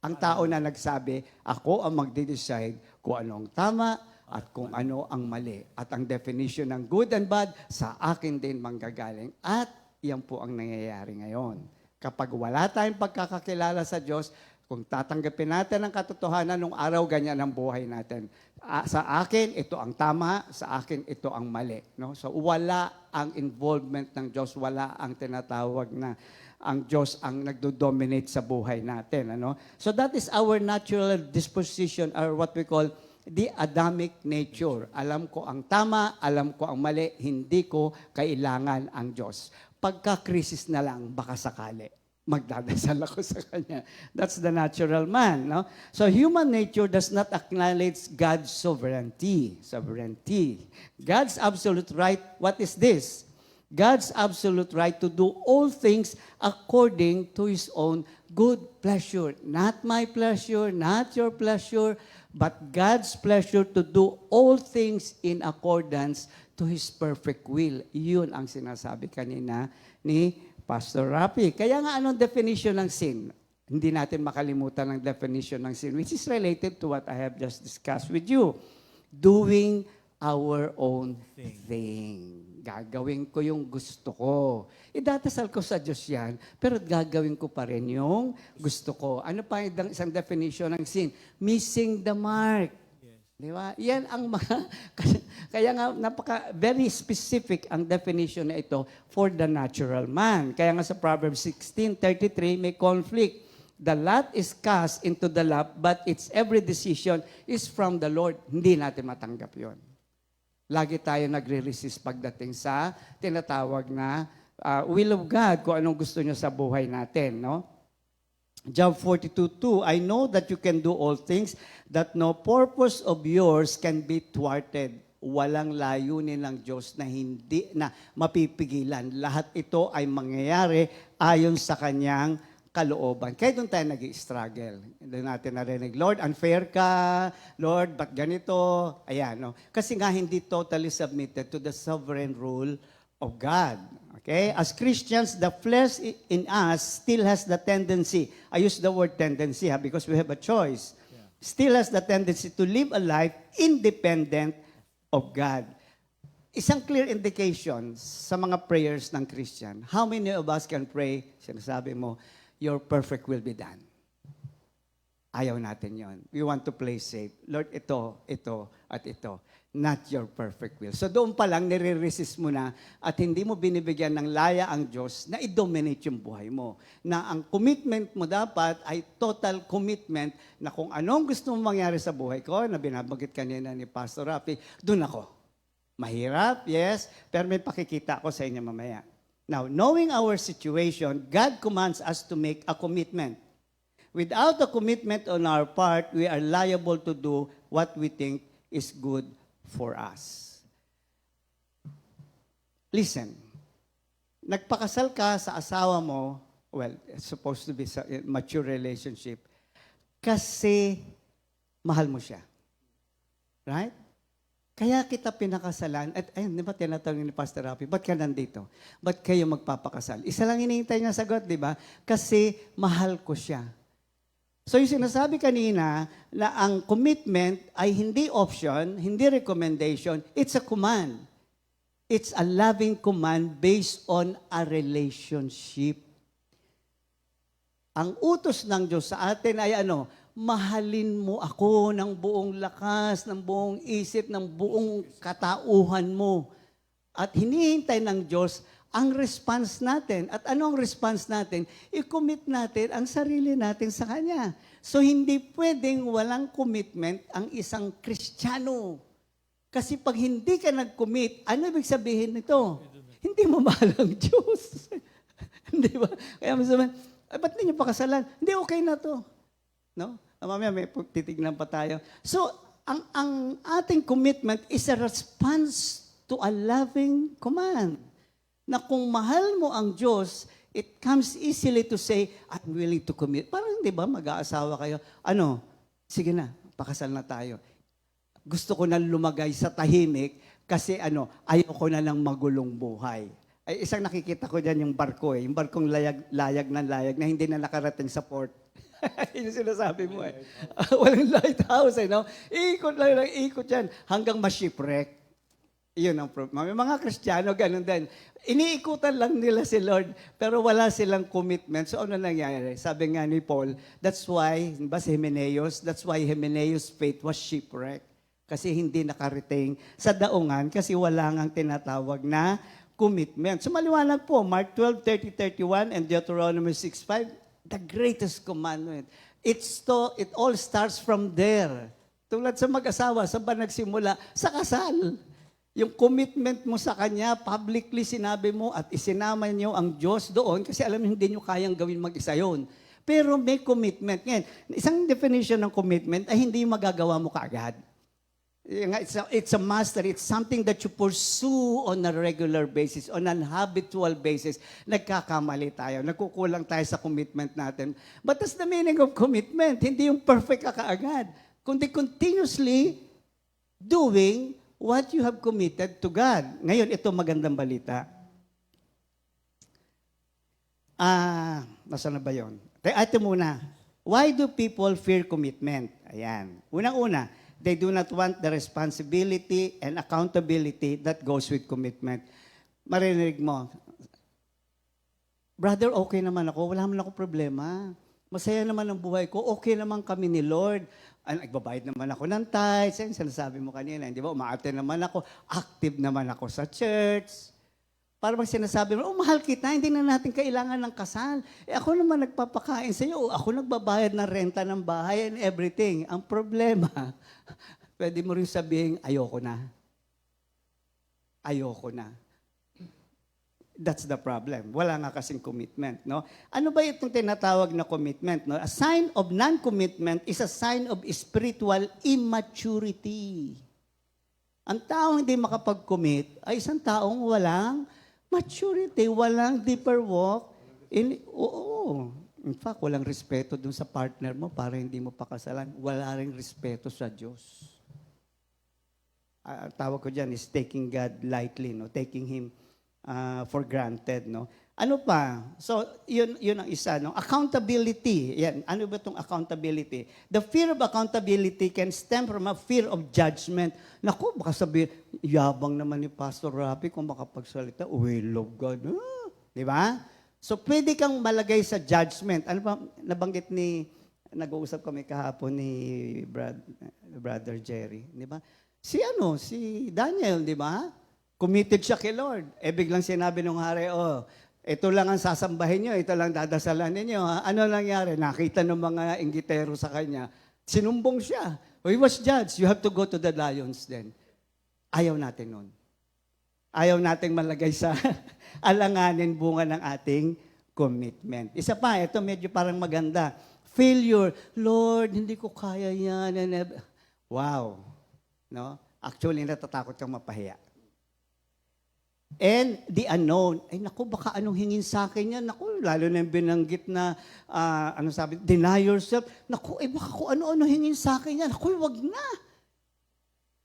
D: ang tao na nagsabi, ako ang magde-decide kung ano ang tama at kung ano ang mali. At ang definition ng good and bad, sa akin din manggagaling. At yan po ang nangyayari ngayon. Kapag wala tayong pagkakakilala sa Diyos, kung tatanggapin natin ang katotohanan nung araw, ganyan ang buhay natin. Sa akin, ito ang tama. Sa akin, ito ang mali. No? So, wala ang involvement ng Diyos. Wala ang tinatawag na ang Diyos ang nagdo-dominate sa buhay natin. Ano? So, that is our natural disposition or what we call the Adamic nature. Alam ko ang tama, alam ko ang mali, hindi ko kailangan ang Diyos. Pagka-krisis na lang, baka sakali magdadasal ako sa Kanya. That's the natural man. No? So human nature does not acknowledge God's sovereignty. God's absolute right, what is this? God's absolute right to do all things according to His own good pleasure. Not my pleasure, not your pleasure, but God's pleasure to do all things in accordance to His perfect will. Yun ang sinasabi kanina ni Pastor Rafi. Kaya nga, anong definition ng sin? Hindi natin makalimutan ang definition ng sin, which is related to what I have just discussed with you. Doing our own thing. Gagawin ko yung gusto ko. Idadasal ko sa Diyos yan, pero gagawin ko pa rin yung gusto ko. Ano pa yung isang definition ng sin? Missing the mark. Di ba? Yan ang mga, kaya nga very specific ang definition na ito for the natural man. Kaya nga sa Proverbs 16:33 may conflict. The lot is cast into the lap, but its every decision is from the Lord. Hindi natin matanggap yon. Lagi tayo nagre-resist pagdating sa tinatawag na will of God, kung anong gusto niya sa buhay natin, no? Job 42:2, I know that you can do all things, that no purpose of yours can be thwarted. Walang layunin ng Diyos na hindi na mapipigilan. Lahat ito ay mangyayari ayon sa kanyang kalooban. Kaya doon tayo nag-i-struggle. Doon natin narinig, Lord, unfair ka. Lord, ba't ganito? Ayan, no? Kasi nga hindi totally submitted to the sovereign rule of God. Okay? As Christians, the flesh in us still has the tendency, I use the word tendency because we have a choice, still has the tendency to live a life independent of God. Isang clear indication sa mga prayers ng Christian. How many of us can pray, sinasabi mo, your perfect will be done? Ayaw natin yon. We want to play safe. Lord, ito, at ito. Not your perfect will. So doon pa lang, nire-resist mo na at hindi mo binibigyan ng laya ang Diyos na i-dominate yung buhay mo. Na ang commitment mo dapat ay total commitment na kung anong gusto mong mangyari sa buhay ko, na binabagit kanina ni Pastor Rafi, doon ako. Mahirap, yes, pero may pakikita ko sa inyo mamaya. Now, knowing our situation, God commands us to make a commitment. Without a commitment on our part, we are liable to do what we think is good for us. Listen, nagpakasal ka sa asawa mo, well, it's supposed to be a mature relationship, kasi mahal mo siya. Right? Kaya kita pinakasalan, at ayun, di ba tinatanong ni Pastor Rafi, ba't ka nandito? Ba't kayo magpapakasal? Isa lang hinihintay niya sagot, di ba? Kasi mahal ko siya. So yung sinasabi kanina na ang commitment ay hindi option, hindi recommendation, it's a command. It's a loving command based on a relationship. Ang utos ng Diyos sa atin ay ano? Mahalin mo ako ng buong lakas, ng buong isip, ng buong katauhan mo. At hinihintay ng Diyos ang response natin. At ano ang response natin? I-commit natin ang sarili natin sa Kanya. So, hindi pwedeng walang commitment ang isang Kristiyano. Kasi pag hindi ka nag-commit, ano ibig sabihin nito? Hindi mo mahal ang Diyos. Hindi ba? Kaya masasabi, ba't hindi niyo pakasalan? Hindi, okay na to. No? Mamaya may titignan pa tayo. So, ang ating commitment is a response to a loving command. Na kung mahal mo ang Diyos, it comes easily to say, I'm willing to commit. Parang, di ba, mag-aasawa kayo. Ano? Sige na, pakasal na tayo. Gusto ko na lumagay sa tahimik kasi ayaw ko na ng magulong buhay. Ay, isang nakikita ko dyan yung barko Yung barkong layag na hindi na nakarating sa port. Yun yung sinasabi mo eh. Walang lighthouse eh, no? Ikot lang, ikot yan hanggang ma-shipwreck. Yun ang problem. May mga Kristiyano, ganun din. Iniikutan lang nila si Lord, pero wala silang commitment. So ano nangyayari? Sabi nga ni Paul, that's why, ba si Hymenaeus, that's why Hymenaeus' faith was shipwrecked. Kasi hindi nakarating sa daungan kasi wala ngang tinatawag na commitment. So maliwanag po, Mark 12, 30, 31, and Deuteronomy 6, 5, the greatest commandment. It all starts from there. Tulad sa mag-asawa, saan ba nagsimula? Sa kasal. Yung commitment mo sa Kanya, publicly sinabi mo at isinama niyo ang Diyos doon kasi alam niyo hindi niyo kayang gawin mag-isa yun. Pero may commitment. Ngayon, isang definition ng commitment ay hindi magagawa mo kaagad. It's a master. It's something that you pursue on a regular basis, on an habitual basis. Nagkakamali tayo. Nagkukulang tayo sa commitment natin. But that's the meaning of commitment. Hindi yung perfect ka kaagad. Kundi continuously doing what you have committed to God. Ngayon, ito magandang balita. Nasaan na ba yun? Ito muna. Why do people fear commitment? Ayan. Unang-una, they do not want the responsibility and accountability that goes with commitment. Marinig mo, brother, okay naman ako. Wala naman ako problema. Masaya naman ang buhay ko. Okay naman kami ni Lord. Nagbabayad naman ako ng tithes. Yan, sinasabi mo kanina, di ba? Umaate naman ako. Active naman ako sa church. Para bang sinasabi mo, mahal kita, hindi na natin kailangan ng kasal. Ako naman nagpapakain sa iyo. Ako nagbabayad ng renta ng bahay and everything. Ang problema, pwede mo rin sabihin, ayoko na. Ayoko na. That's the problem. Wala nga kasing commitment, no? Ano ba itong tinatawag na commitment, no? A sign of non-commitment is a sign of spiritual immaturity. Ang taong hindi makapag-commit ay isang taong walang maturity, walang deeper walk. In fact, walang respeto dun sa partner mo para hindi mo pakasalan. Wala ring respeto sa Diyos. Tawag ko dyan is taking God lightly, no? Taking Him for granted, no? Ano pa? So, yun ang isa, no? Accountability. Yan. Ano ba itong accountability? The fear of accountability can stem from a fear of judgment. Naku, baka sabihin, yabang naman ni Pastor Rafi kung makapagsalita, we love God. Di ba? So, pwede kang malagay sa judgment. Ano pa, nabanggit nag-uusap kami kahapon ni Brother Jerry. Di ba? Si Daniel, di ba? Committed siya kay Lord. Biglang sinabi ng hari, ito lang ang sasambahin nyo, ito lang dadasalan ninyo. Ha? Ano nangyari? Nakita ng mga inggitero sa kanya. Sinumbong siya. He was judged. You have to go to the lions then. Ayaw natin nun. Ayaw nating malagay sa alanganin bunga ng ating commitment. Isa pa, ito medyo parang maganda. Failure. Lord, hindi ko kaya yan. Wow. No? Actually, natatakot kang mapahiya. And the unknown. Ay, naku, baka anong hingin sa akin yan? Naku, lalo na yung binanggit na, deny yourself. Naku, baka kung ano-ano hingin sa akin yan. Naku, wag na.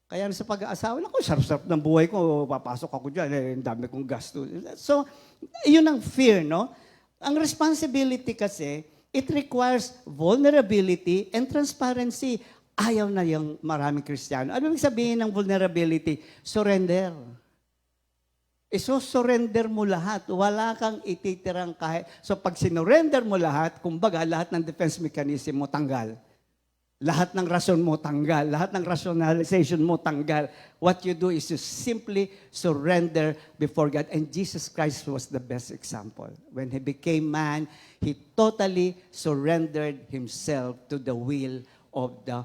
D: Kaya sa pag-aasawa, naku, sarap-sarap ng buhay ko. Papasok ako dyan, ang dami kong gasto. So, yun ang fear, no? Ang responsibility kasi, it requires vulnerability and transparency. Ayaw na yung maraming Kristiyano. Ano yung sabihin ng vulnerability? Surrender. Surrender mo lahat. Wala kang ititirang kahit. So pag sinurrender mo lahat, kumbaga lahat ng defense mechanism mo tanggal. Lahat ng rason mo tanggal. Lahat ng rationalization mo tanggal. What you do is you simply surrender before God. And Jesus Christ was the best example. When He became man, He totally surrendered Himself to the will of the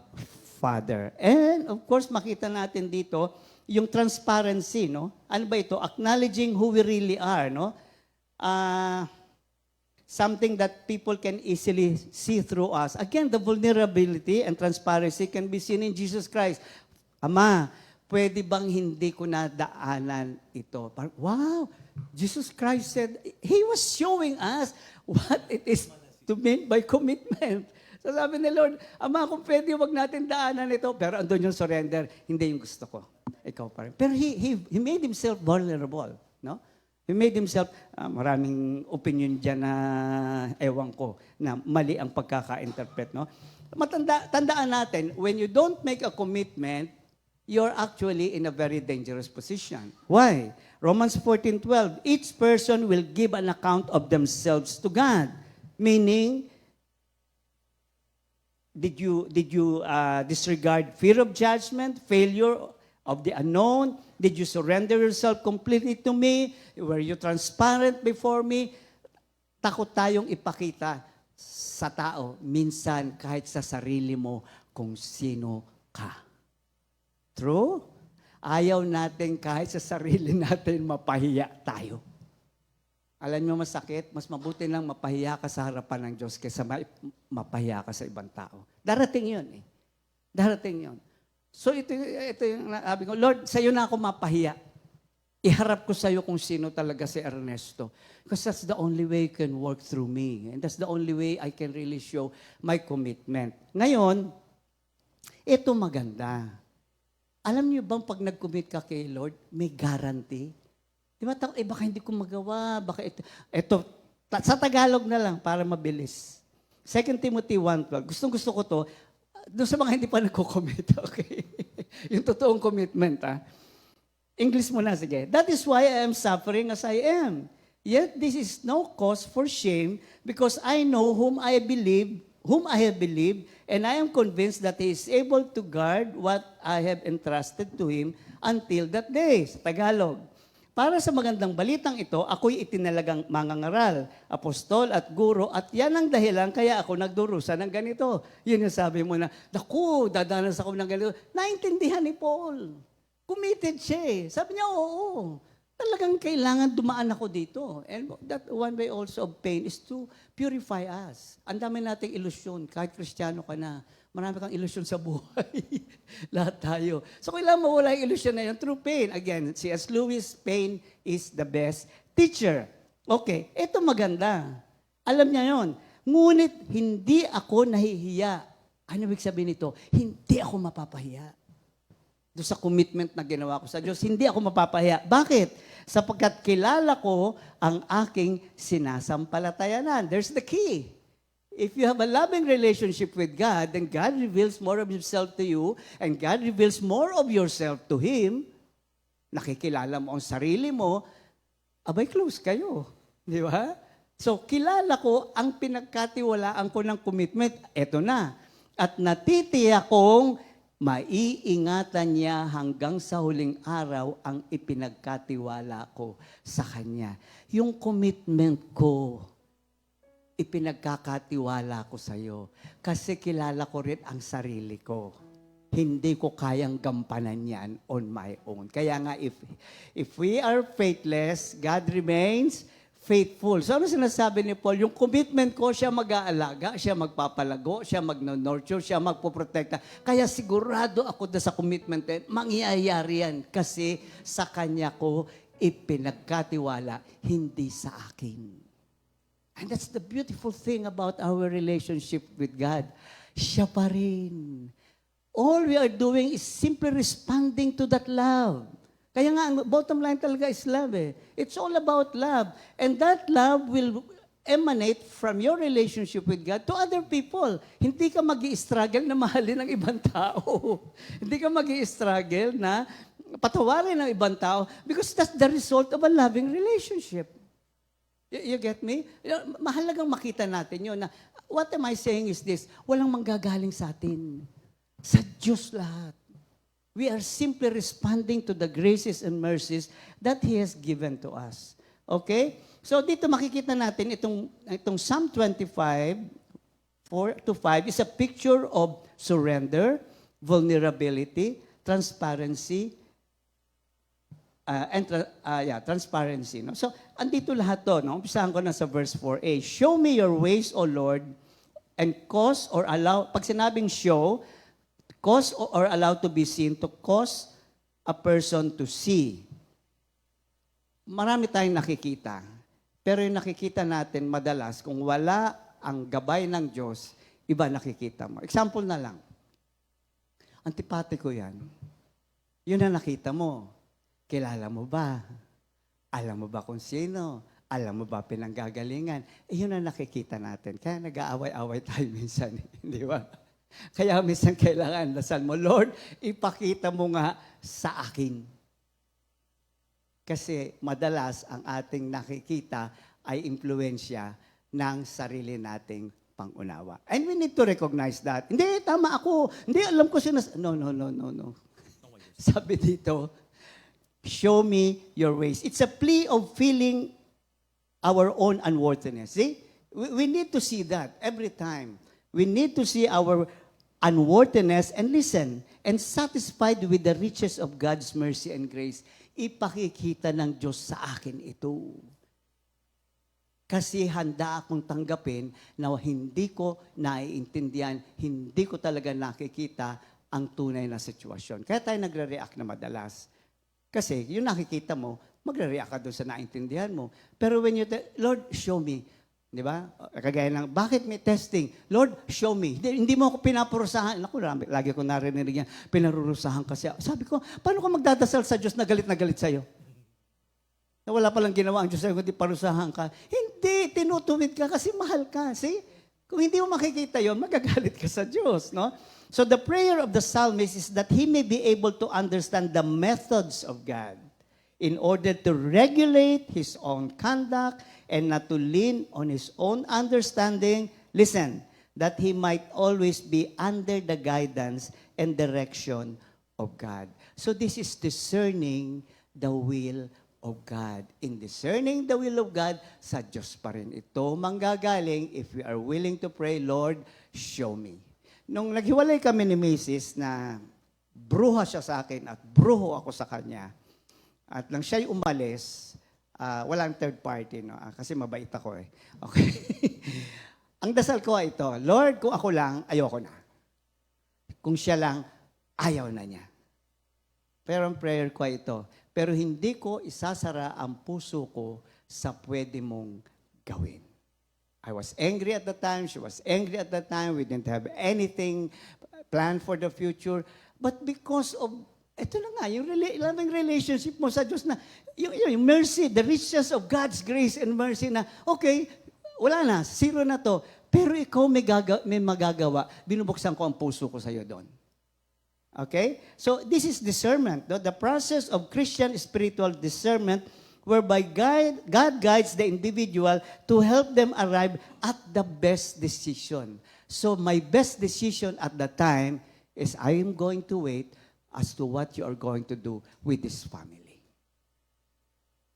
D: Father. And of course, makita natin dito, yung transparency, no? Ano ba ito? Acknowledging who we really are, no? Something that people can easily see through us. Again, the vulnerability and transparency can be seen in Jesus Christ. Ama, pwede bang hindi ko nadaanan ito? Wow! Jesus Christ said, He was showing us what it is to mean by commitment. So sabi ni Lord, Ama, kung pwede, wag natin daanan ito. Pero andun yung surrender, hindi yung gusto ko. Ikaw pa rin. Pero he made Himself vulnerable. No? He made himself, maraming opinion dyan na, ewan ko, na mali ang pagkaka-interpret, no? Tandaan natin, when you don't make a commitment, you're actually in a very dangerous position. Why? Romans 14:12, each person will give an account of themselves to God. Meaning, did you disregard fear of judgment, failure of the unknown? Did you surrender yourself completely to me? Were you transparent before me? Takot tayong ipakita sa tao, minsan kahit sa sarili mo, kung sino ka. True? Ayaw natin kahit sa sarili natin mapahiya tayo. Alam niyo masakit, mas mabuti lang mapahiya ka sa harapan ng Diyos kaysa mapahiya ka sa ibang tao. Darating yun eh. Darating yun. So ito yung sabi ko, Lord, sa'yo na ako mapahiya. Iharap ko sa'yo kung sino talaga si Ernesto. Because that's the only way you can work through me. And that's the only way I can really show my commitment. Ngayon, ito maganda. Alam niyo bang pag nag-commit ka kay Lord, may guarantee? Di ba, baka hindi ko magawa, baka ito, sa Tagalog na lang para mabilis. 2 Timothy 1:12. Gustong-gusto ko to, doon sa mga hindi pa nagko-commit, okay? Yung totoong commitment, ha? English muna, sige. That is why I am suffering as I am. Yet this is no cause for shame, because I know whom I have believed, and I am convinced that He is able to guard what I have entrusted to Him until that day. Sa Tagalog. Para sa magandang balitang ito, ako'y itinalagang mangangaral, apostol at guro, at yan ang dahilan kaya ako nagdurusa ng ganito. Yun yung sabi mo na, naku, dadanas ako ng ganito. Naintindihan ni Paul. Committed siya eh. Sabi niya, oo. Talagang kailangan dumaan ako dito. And that one way also of pain is to purify us. Ang dami nating ilusyon. Kahit Kristiyano ka na, marami kang ilusyon sa buhay. Lahat tayo. So kailangan mawala yung ilusyon na yun through pain. Again, C.S. Lewis, pain is the best teacher. Okay, ito maganda. Alam niya yon. Ngunit hindi ako nahihiya. Ano ibig sabihin nito? Hindi ako mapapahiya. Doon sa commitment na ginawa ko sa Diyos, hindi ako mapapahiya. Bakit? Sapagkat kilala ko ang aking sinasampalatayanan. There's the key. If you have a loving relationship with God, then God reveals more of Himself to you, and God reveals more of yourself to Him. Nakikilala mo ang sarili mo, abay close kayo. Di ba? So, kilala ko ang pinagkatiwalaan ko ng commitment. Eto na. At natitiyak kong maiingatan niya hanggang sa huling araw ang ipinagkatiwala ko sa Kanya. Yung commitment ko, ipinagkakatiwala ko sa iyo. Kasi kilala ko rin ang sarili ko. Hindi ko kayang gampanan yan on my own. Kaya nga, if we are faithless, God remains faithful. So ano sinasabi ni Paul? Yung commitment ko, siya mag-aalaga, siya magpapalago, siya mag-nurture, siya magpoprotekta. Kaya sigurado ako na sa commitment, mangyayari yan. Kasi sa Kanya ko ipinagkatiwala, hindi sa akin. And that's the beautiful thing about our relationship with God. Siya pa rin. All we are doing is simply responding to that love. Kaya nga, ang bottom line talaga is love eh. It's all about love. And that love will emanate from your relationship with God to other people. Hindi ka mag-i-struggle na mahalin ng ibang tao. Hindi ka mag-i-struggle na patawarin ng ibang tao because that's the result of a loving relationship. You get me? Mahalagang makita natin yun na what am I saying is this, walang manggagaling sa atin. Sa Diyos lahat. We are simply responding to the graces and mercies that He has given to us. Okay? So dito makikita natin itong Psalm 25, 4-5 is a picture of surrender, vulnerability, transparency, transparency. No? So, andito lahat to. No? Umpisahan ko na sa verse 4a. Show me your ways, O Lord, and cause or allow, pag sinabing show, cause or allow to be seen, to cause a person to see. Marami tayong nakikita. Pero yung nakikita natin madalas, kung wala ang gabay ng Diyos, iba nakikita mo. Example na lang. Antipatiko yan. Yun ang nakita mo. Kilala mo ba? Alam mo ba kung sino? Alam mo ba pinanggagalingan? Yun ang nakikita natin. Kaya nag-aaway-away tayo minsan, di ba? Kaya minsan kailangan dasal mo, Lord, ipakita mo nga sa akin. Kasi madalas ang ating nakikita ay impluensya ng sarili nating pangunawa. And we need to recognize that. Hindi, tama ako. Hindi, alam ko No. Sabi dito, show me your ways. It's a plea of feeling our own unworthiness. See? We need to see that every time. We need to see our unworthiness and listen, and satisfied with the riches of God's mercy and grace. Ipakikita ng Diyos sa akin ito. Kasi handa akong tanggapin na hindi ko naiintindihan, hindi ko talaga nakikita ang tunay na sitwasyon. Kaya tayo nagre-react na madalas. Kasi yung nakikita mo, magre-react ka doon sa naintindihan mo. Pero when you Lord, show me. Di ba? Kagaya ng, bakit may testing? Lord, show me. Hindi mo ako pinaparusahan. Naku, lagi ko narinig yan. Pinarurusahan kasi. Sabi ko, paano ka magdadasal sa Diyos na galit sa'yo? Na wala palang ginawa ang Diyos sa'yo, kundi parusahan ka. Hindi, tinutuwid ka kasi mahal ka. See? Kung hindi mo makikita yon, magagalit ka sa Diyos. No? So the prayer of the psalmist is that he may be able to understand the methods of God in order to regulate his own conduct and not to lean on his own understanding. Listen, that he might always be under the guidance and direction of God. So this is discerning the will of God. In discerning the will of God, sa Diyos pa rin ito manggagaling if we are willing to pray, Lord, show me. Nung naghiwalay kami ni Mrs. na bruha siya sa akin at bruho ako sa kanya, at nang siya'y umalis, walang third party, no? Kasi mabait ako eh. Okay. Ang dasal ko ay ito, Lord, kung ako lang, ayoko na. Kung siya lang, ayaw na niya. Pero ang prayer ko ay ito, pero hindi ko isasara ang puso ko sa pwede mong gawin. I was angry at the time, she was angry at that time, we didn't have anything planned for the future, but because of ito na nga, yung loving relationship mo sa Diyos na, yung mercy, the riches of God's grace and mercy na, okay, wala na, zero na to. Pero ikaw may magagawa, binubuksan ko ang puso ko sa iyo doon. Okay? So, this is discernment. No? The process of Christian spiritual discernment whereby God guides the individual to help them arrive at the best decision. So, my best decision at the time is I am going to wait as to what you are going to do with this family.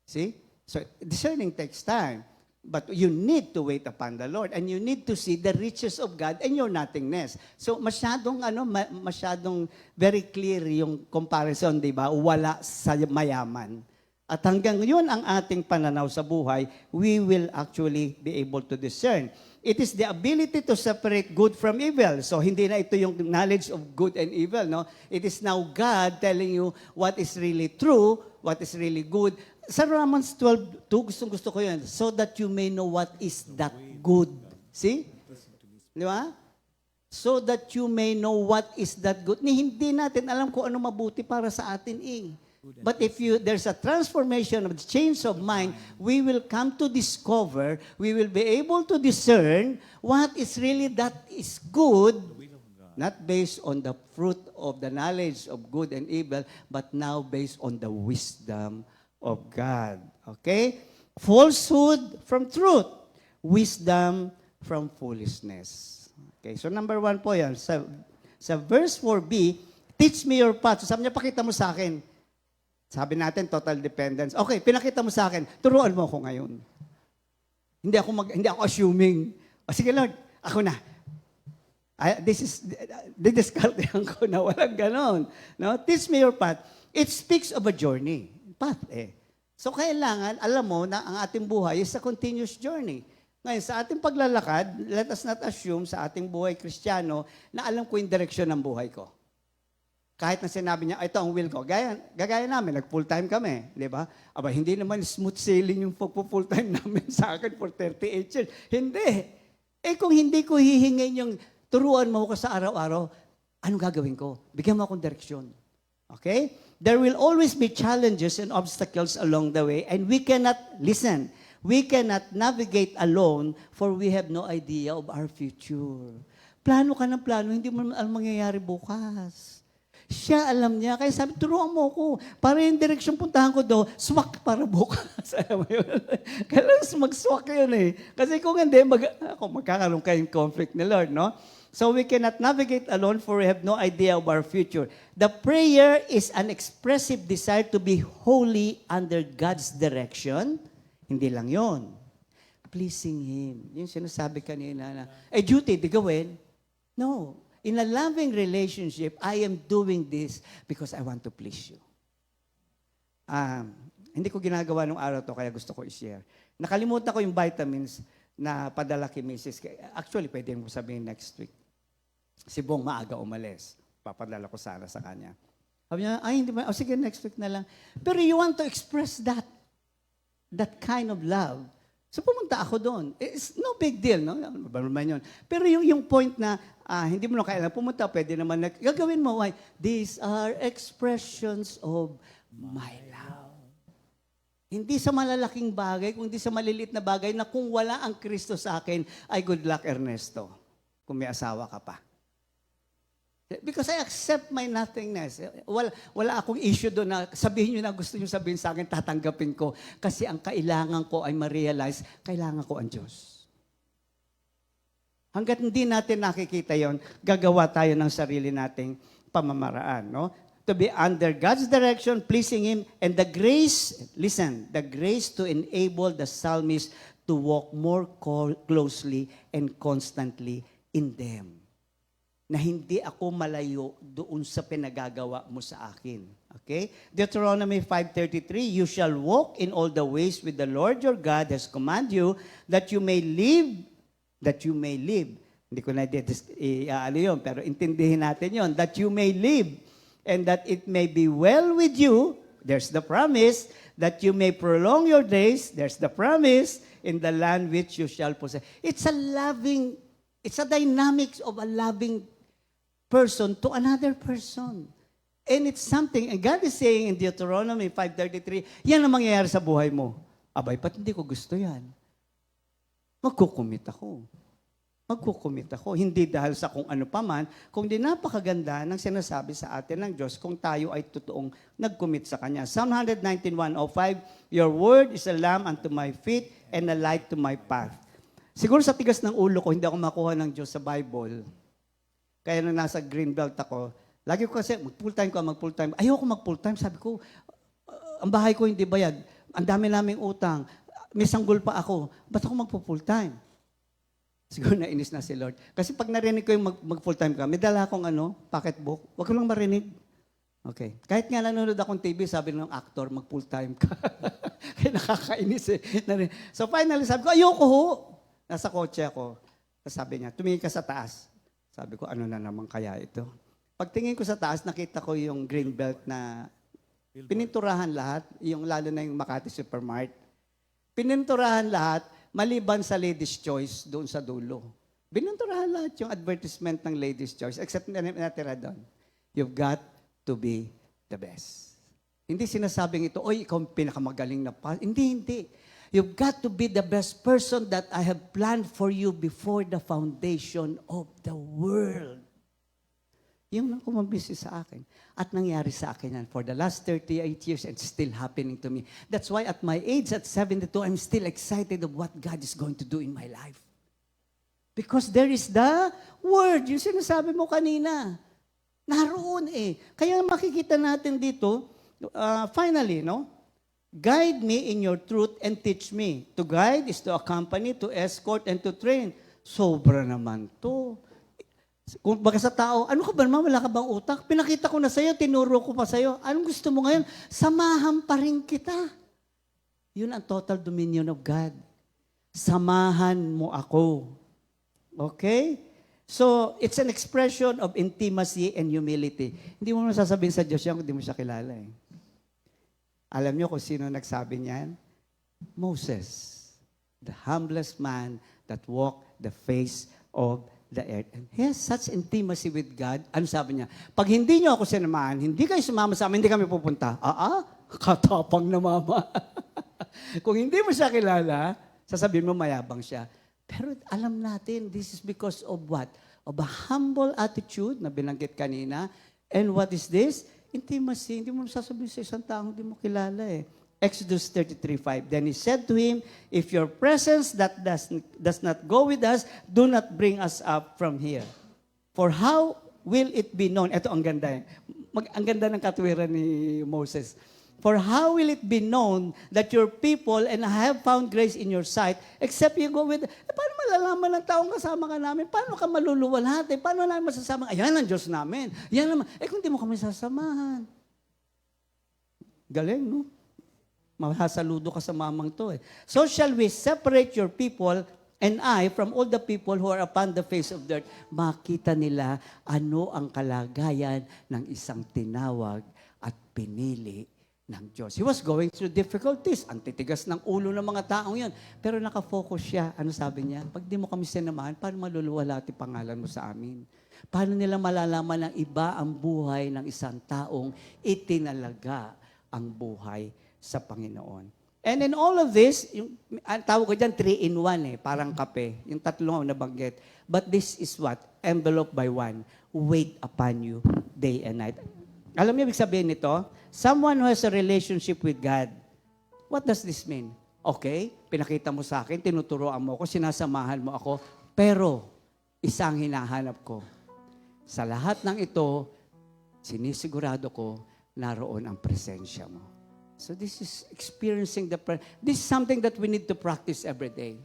D: See? So, discerning takes time. But you need to wait upon the Lord and you need to see the riches of God and your nothingness. So, masyadong very clear yung comparison, di ba? Wala sa mayaman. At hanggang yun ang ating pananaw sa buhay, we will actually be able to discern. It is the ability to separate good from evil. So, hindi na ito yung knowledge of good and evil, no? It is now God telling you what is really true, what is really good. Sa Romans 12:2, gusto ko yun, so that you may know what is that good. See? Di ba? So that you may know what is that good. Hindi natin alam kung ano mabuti para sa atin eh. But if there's a transformation of the change of mind, we will come to discover, we will be able to discern what is really that is good, not based on the fruit of the knowledge of good and evil, but now based on the wisdom of God. Okay? Falsehood from truth. Wisdom from foolishness. Okay, so number 1 po yan. Sa verse 4b, teach me your path. So sabi niya, pakita mo sa akin. Sabi natin, total dependence. Okay, pinakita mo sa akin, turuan mo ako ngayon. Hindi ako assuming. O sige Lord, ako na. Didiskartehan ko na walang ganon. No? Teach me your path. It speaks of a journey. Path eh. So kailangan, alam mo na ang ating buhay is a continuous journey. Ngayon, sa ating paglalakad, let us not assume sa ating buhay Kristiyano na alam ko yung direksyon ng buhay ko. Kahit na sinabi niya, ito ang will ko. Gagaya namin, nag-full-time kami. Di ba? Aba, hindi naman smooth sailing yung full-time namin sa akin for 38 years. Hindi. Eh kung hindi ko hihingin yung turuan mo ko sa araw-araw, anong gagawin ko? Bigyan mo akong direksyon. Okay? There will always be challenges and obstacles along the way, and we cannot, listen, we cannot navigate alone for we have no idea of our future. Plano ka ng plano, hindi mo alam mangyayari bukas. Siya alam niya, kaya sabi, turuan mo ako. Para yung direksyon puntahan ko do, swak para bukas. Alam mo yun? Kailangan mag-swak yun eh. Kasi kung hindi, magkakaroon kayong conflict ni Lord, no? So we cannot navigate alone for we have no idea of our future. The prayer is an expressive desire to be holy under God's direction. Hindi lang yon. Pleasing Him. Yung sinasabi kanina na, duty, di gawin. No. In a loving relationship, I am doing this because I want to please you. Hindi ko ginagawa nung araw to, kaya gusto ko i-share. Nakalimutan ko yung vitamins na padala kay Mrs. Actually, pwede mo sabihin next week. Si Bong maaga umalis. Papadala ko sana sa kanya. Sabi niya, hindi ba? Sige, next week na lang. Pero you want to express that kind of love. So pumunta ako doon. It's no big deal, no? Ba naman yun. Pero yung point na, hindi mo na kailangan pumunta, pwede naman, gagawin mo, why? These are expressions of my love. Hindi sa malalaking bagay, kundi sa maliliit na bagay na kung wala ang Kristo sa akin, ay good luck, Ernesto. Kung may asawa ka pa. Because I accept my nothingness. Wala akong issue doon na sabihin nyo na gusto nyo sabihin sa akin, tatanggapin ko. Kasi ang kailangan ko ay ma-realize, kailangan ko ang Diyos. Hanggat hindi natin nakikita yon, gagawa tayo ng sarili nating pamamaraan. No? To be under God's direction, pleasing Him, and the grace, listen, the grace to enable the psalmist to walk more closely and constantly in them. Na hindi ako malayo doon sa pinagagawa mo sa akin. Okay? Deuteronomy 5:33, you shall walk in all the ways with the Lord your God has commanded you that you may live. Hindi ko na ano yun, pero intindihin natin yun. That you may live and that it may be well with you. There's the promise. That you may prolong your days. There's the promise in the land which you shall possess. It's a dynamics of a loving person to another person. And it's something, and God is saying in Deuteronomy 5:33, yan ang mangyayari sa buhay mo. Abay, ba't hindi ko gusto yan? Magkukumit ako. Hindi dahil sa kung ano paman, kundi napakaganda ng sinasabi sa atin ng Diyos kung tayo ay totoong nag-commit sa Kanya. Psalm 119:105, your word is a lamp unto my feet and a light to my path. Siguro sa tigas ng ulo ko, hindi ako makuha ng Diyos sa Bible. Kaya nung nasa Greenbelt ako, lagi ko kasi, mag-full-time. Ayoko mag-full-time. Sabi ko, ang bahay ko hindi bayad. Ang dami naming utang. May sanggol pa ako. Ba't ako mag-full-time? Siguro nainis na si Lord. Kasi pag narinig ko yung mag-full-time ka, may dala akong pocketbook. Huwag ko lang marinig. Okay. Kahit nga nanonood akong TV, sabi ng actor, mag-full-time ka. Kaya nakakainis eh. So finally, sabi ko, ayoko ho. Nasa kotse ako. Sabi niya, tumingin ka sa taas. Sabi ko, ano na naman kaya ito? Pagtingin ko sa taas, nakita ko yung Greenbelt na pininturahan lahat, yung lalo na yung Makati Supermart. Pininturahan lahat, maliban sa Ladies' Choice doon sa dulo. Pininturahan lahat yung advertisement ng Ladies' Choice, except na natira doon. You've got to be the best. Hindi sinasabing ito, oy, ikaw ang pinakamagaling na Hindi. You've got to be the best person that I have planned for you before the foundation of the world. Yung nang kumambisi sa akin. At nangyari sa akin yan for the last 38 years and still happening to me. That's why at my age, at 72, I'm still excited of what God is going to do in my life. Because there is the Word. Yung sinasabi mo kanina. Naroon eh. Kaya makikita natin dito, finally, no? Guide me in your truth and teach me. To guide is to accompany, to escort, and to train. Sobra naman to. Kung baga sa tao, ano ka ba naman? Wala ka bang utak? Pinakita ko na sa'yo, tinuro ko pa sa'yo. Anong gusto mo ngayon? Samahan pa rin kita. Yun ang total dominion of God. Samahan mo ako. Okay? So, it's an expression of intimacy and humility. Hindi mo sasabihin sa Diyos yan kung hindi mo siya kilala eh. Alam niyo kung sino nagsabi niyan? Moses, the humblest man that walked the face of the earth. And he has such intimacy with God. Ano sabi niya? Pag hindi niyo ako sinamahan, hindi kayo sumama sa amin, hindi kami pupunta. Katapang na mama. Kung hindi mo siya kilala, sasabihin mo mayabang siya. Pero alam natin, this is because of what? Of a humble attitude na binanggit kanina. And what is this? Intimacy. Hindi mo sasabihin sa isang taong hindi mo kilala eh. Exodus 33:5. Then he said to him, if your presence that does not go with us, do not bring us up from here. For how will it be known? Ito ang ganda eh. Ang ganda ng katwiran ni Moses. For how will it be known that your people and I have found grace in your sight, except you go with... paano malalaman ng taong kasama ka namin? Paano ka maluluwalhati? Paano namin masasama? Ayan ang Diyos namin. Yan naman. Kung di mo kami sasamahan. Galing, no? Mahasaludo ka sa mamang to eh. So shall we separate your people and I from all the people who are upon the face of the earth. Makita nila ano ang kalagayan ng isang tinawag at pinili ng Diyos. He was going through difficulties. Ang titigas ng ulo ng mga taong yun. Pero nakafocus siya. Ano sabi niya? Pag di mo kami sinamahan, paano maluluwalhati pangalan mo sa amin? Paano nila malalaman ng iba ang buhay ng isang taong itinalaga ang buhay sa Panginoon? And in all of this, ang tawag ko dyan, 3-in-1 eh, parang kape. Yung tatlong nabanggit. But this is what? Enveloped by one. Wait upon you day and night. Alam niyo ibig sabihin nito? Someone who has a relationship with God. What does this mean? Okay, pinakita mo sa akin, tinuturoan mo ako, sinasamahan mo ako, pero isang hinahanap ko. Sa lahat ng ito, sinisigurado ko, naroon ang presensya mo. So this is experiencing this is something that we need to practice every day.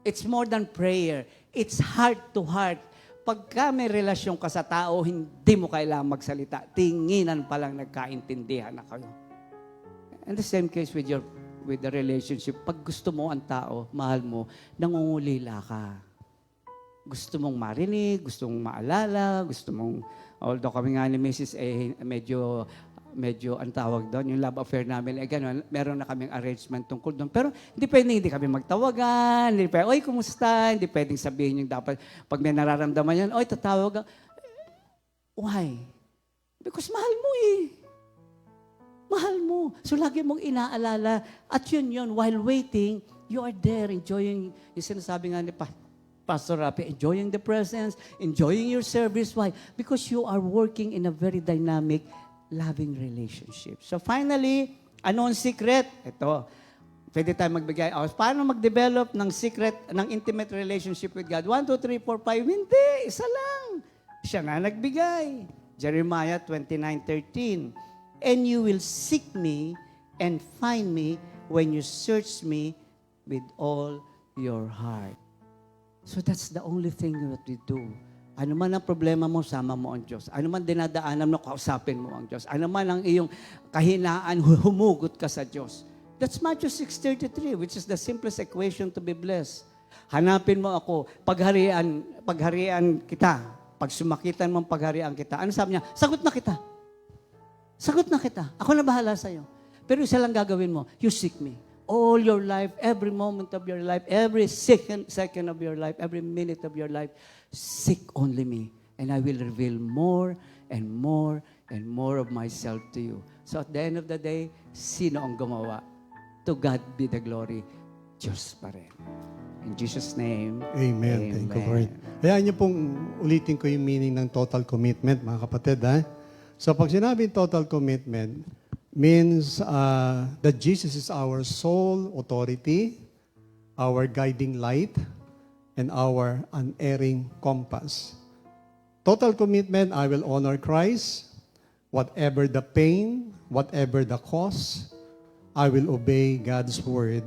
D: It's more than prayer. It's heart to heart. Pagka may relasyon ka sa tao, hindi mo kailangang magsalita. Tinginan pa lang nagkaintindihan na kayo. And the same case with the relationship. Pag gusto mo ang tao, mahal mo, nangungulila ka. Gusto mong marinig, gusto mong maalala, gusto mong, although kami nga ni Mrs. medyo ang tawag doon, yung love affair namin, gano'n, meron na kaming arrangement tungkol doon. Pero hindi kami magtawagan, hindi pwedeng, oy, kumusta? Hindi pwedeng sabihin yung dapat, pag may nararamdaman yan, oy, tatawag. Why? Because mahal mo eh. Mahal mo. So lagi mong inaalala. At yun, while waiting, you are there enjoying, yung sinasabi nga ni Pastor Rafi, enjoying the presence, enjoying your service. Why? Because you are working in a very dynamic, loving relationship. So finally, ano ang secret? Ito, pwede tayo magbigay. Paano mag-develop ng secret, ng intimate relationship with God? 1, 2, 3, 4, 5. Hindi, isa lang. Siya na nagbigay. Jeremiah 29:13. And you will seek me and find me when you search me with all your heart. So that's the only thing that we do. Ano man ang problema mo, sama mo ang Diyos. Ano man dinadaanan mo, kausapin mo ang Diyos. Ano man ang iyong kahinaan, humugot ka sa Diyos. That's Matthew 6:33, which is the simplest equation to be blessed. Hanapin mo ako, pagharian kita. Pag sumakitan mo ang pagharian kita. Ano sabi niya? Sagot na kita. Sagot na kita. Ako na bahala sa'yo. Pero isa lang gagawin mo, you seek me. All your life, every moment of your life, every second of your life, every minute of your life, seek only me, and I will reveal more and more and more of myself to you. So at the end of the day, sino ang gumawa? To God be the glory. Diyos pa rin. In Jesus' name,
C: Amen. Thank you, Lord. Hayaan niyo pong ulitin ko yung meaning ng total commitment, mga kapatid. Ha? So pag sinabi total commitment, means that Jesus is our sole authority, our guiding light, and our unerring compass. Total commitment, I will honor Christ. Whatever the pain, whatever the cost, I will obey God's word,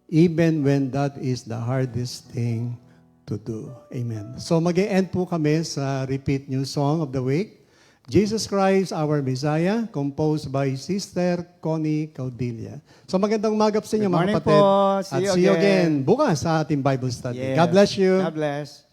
C: even when that is the hardest thing to do. Amen. So mag-e-end po kami sa repeat new song of the week. Jesus Christ, our Messiah, composed by Sister Connie Caudilla. So magandang umaga po sa inyo,
D: Good
C: mga
D: morning
C: kapatid.
D: po.
C: See you again bukas sa ating Bible study.
D: Yes.
C: God bless you.
D: God bless.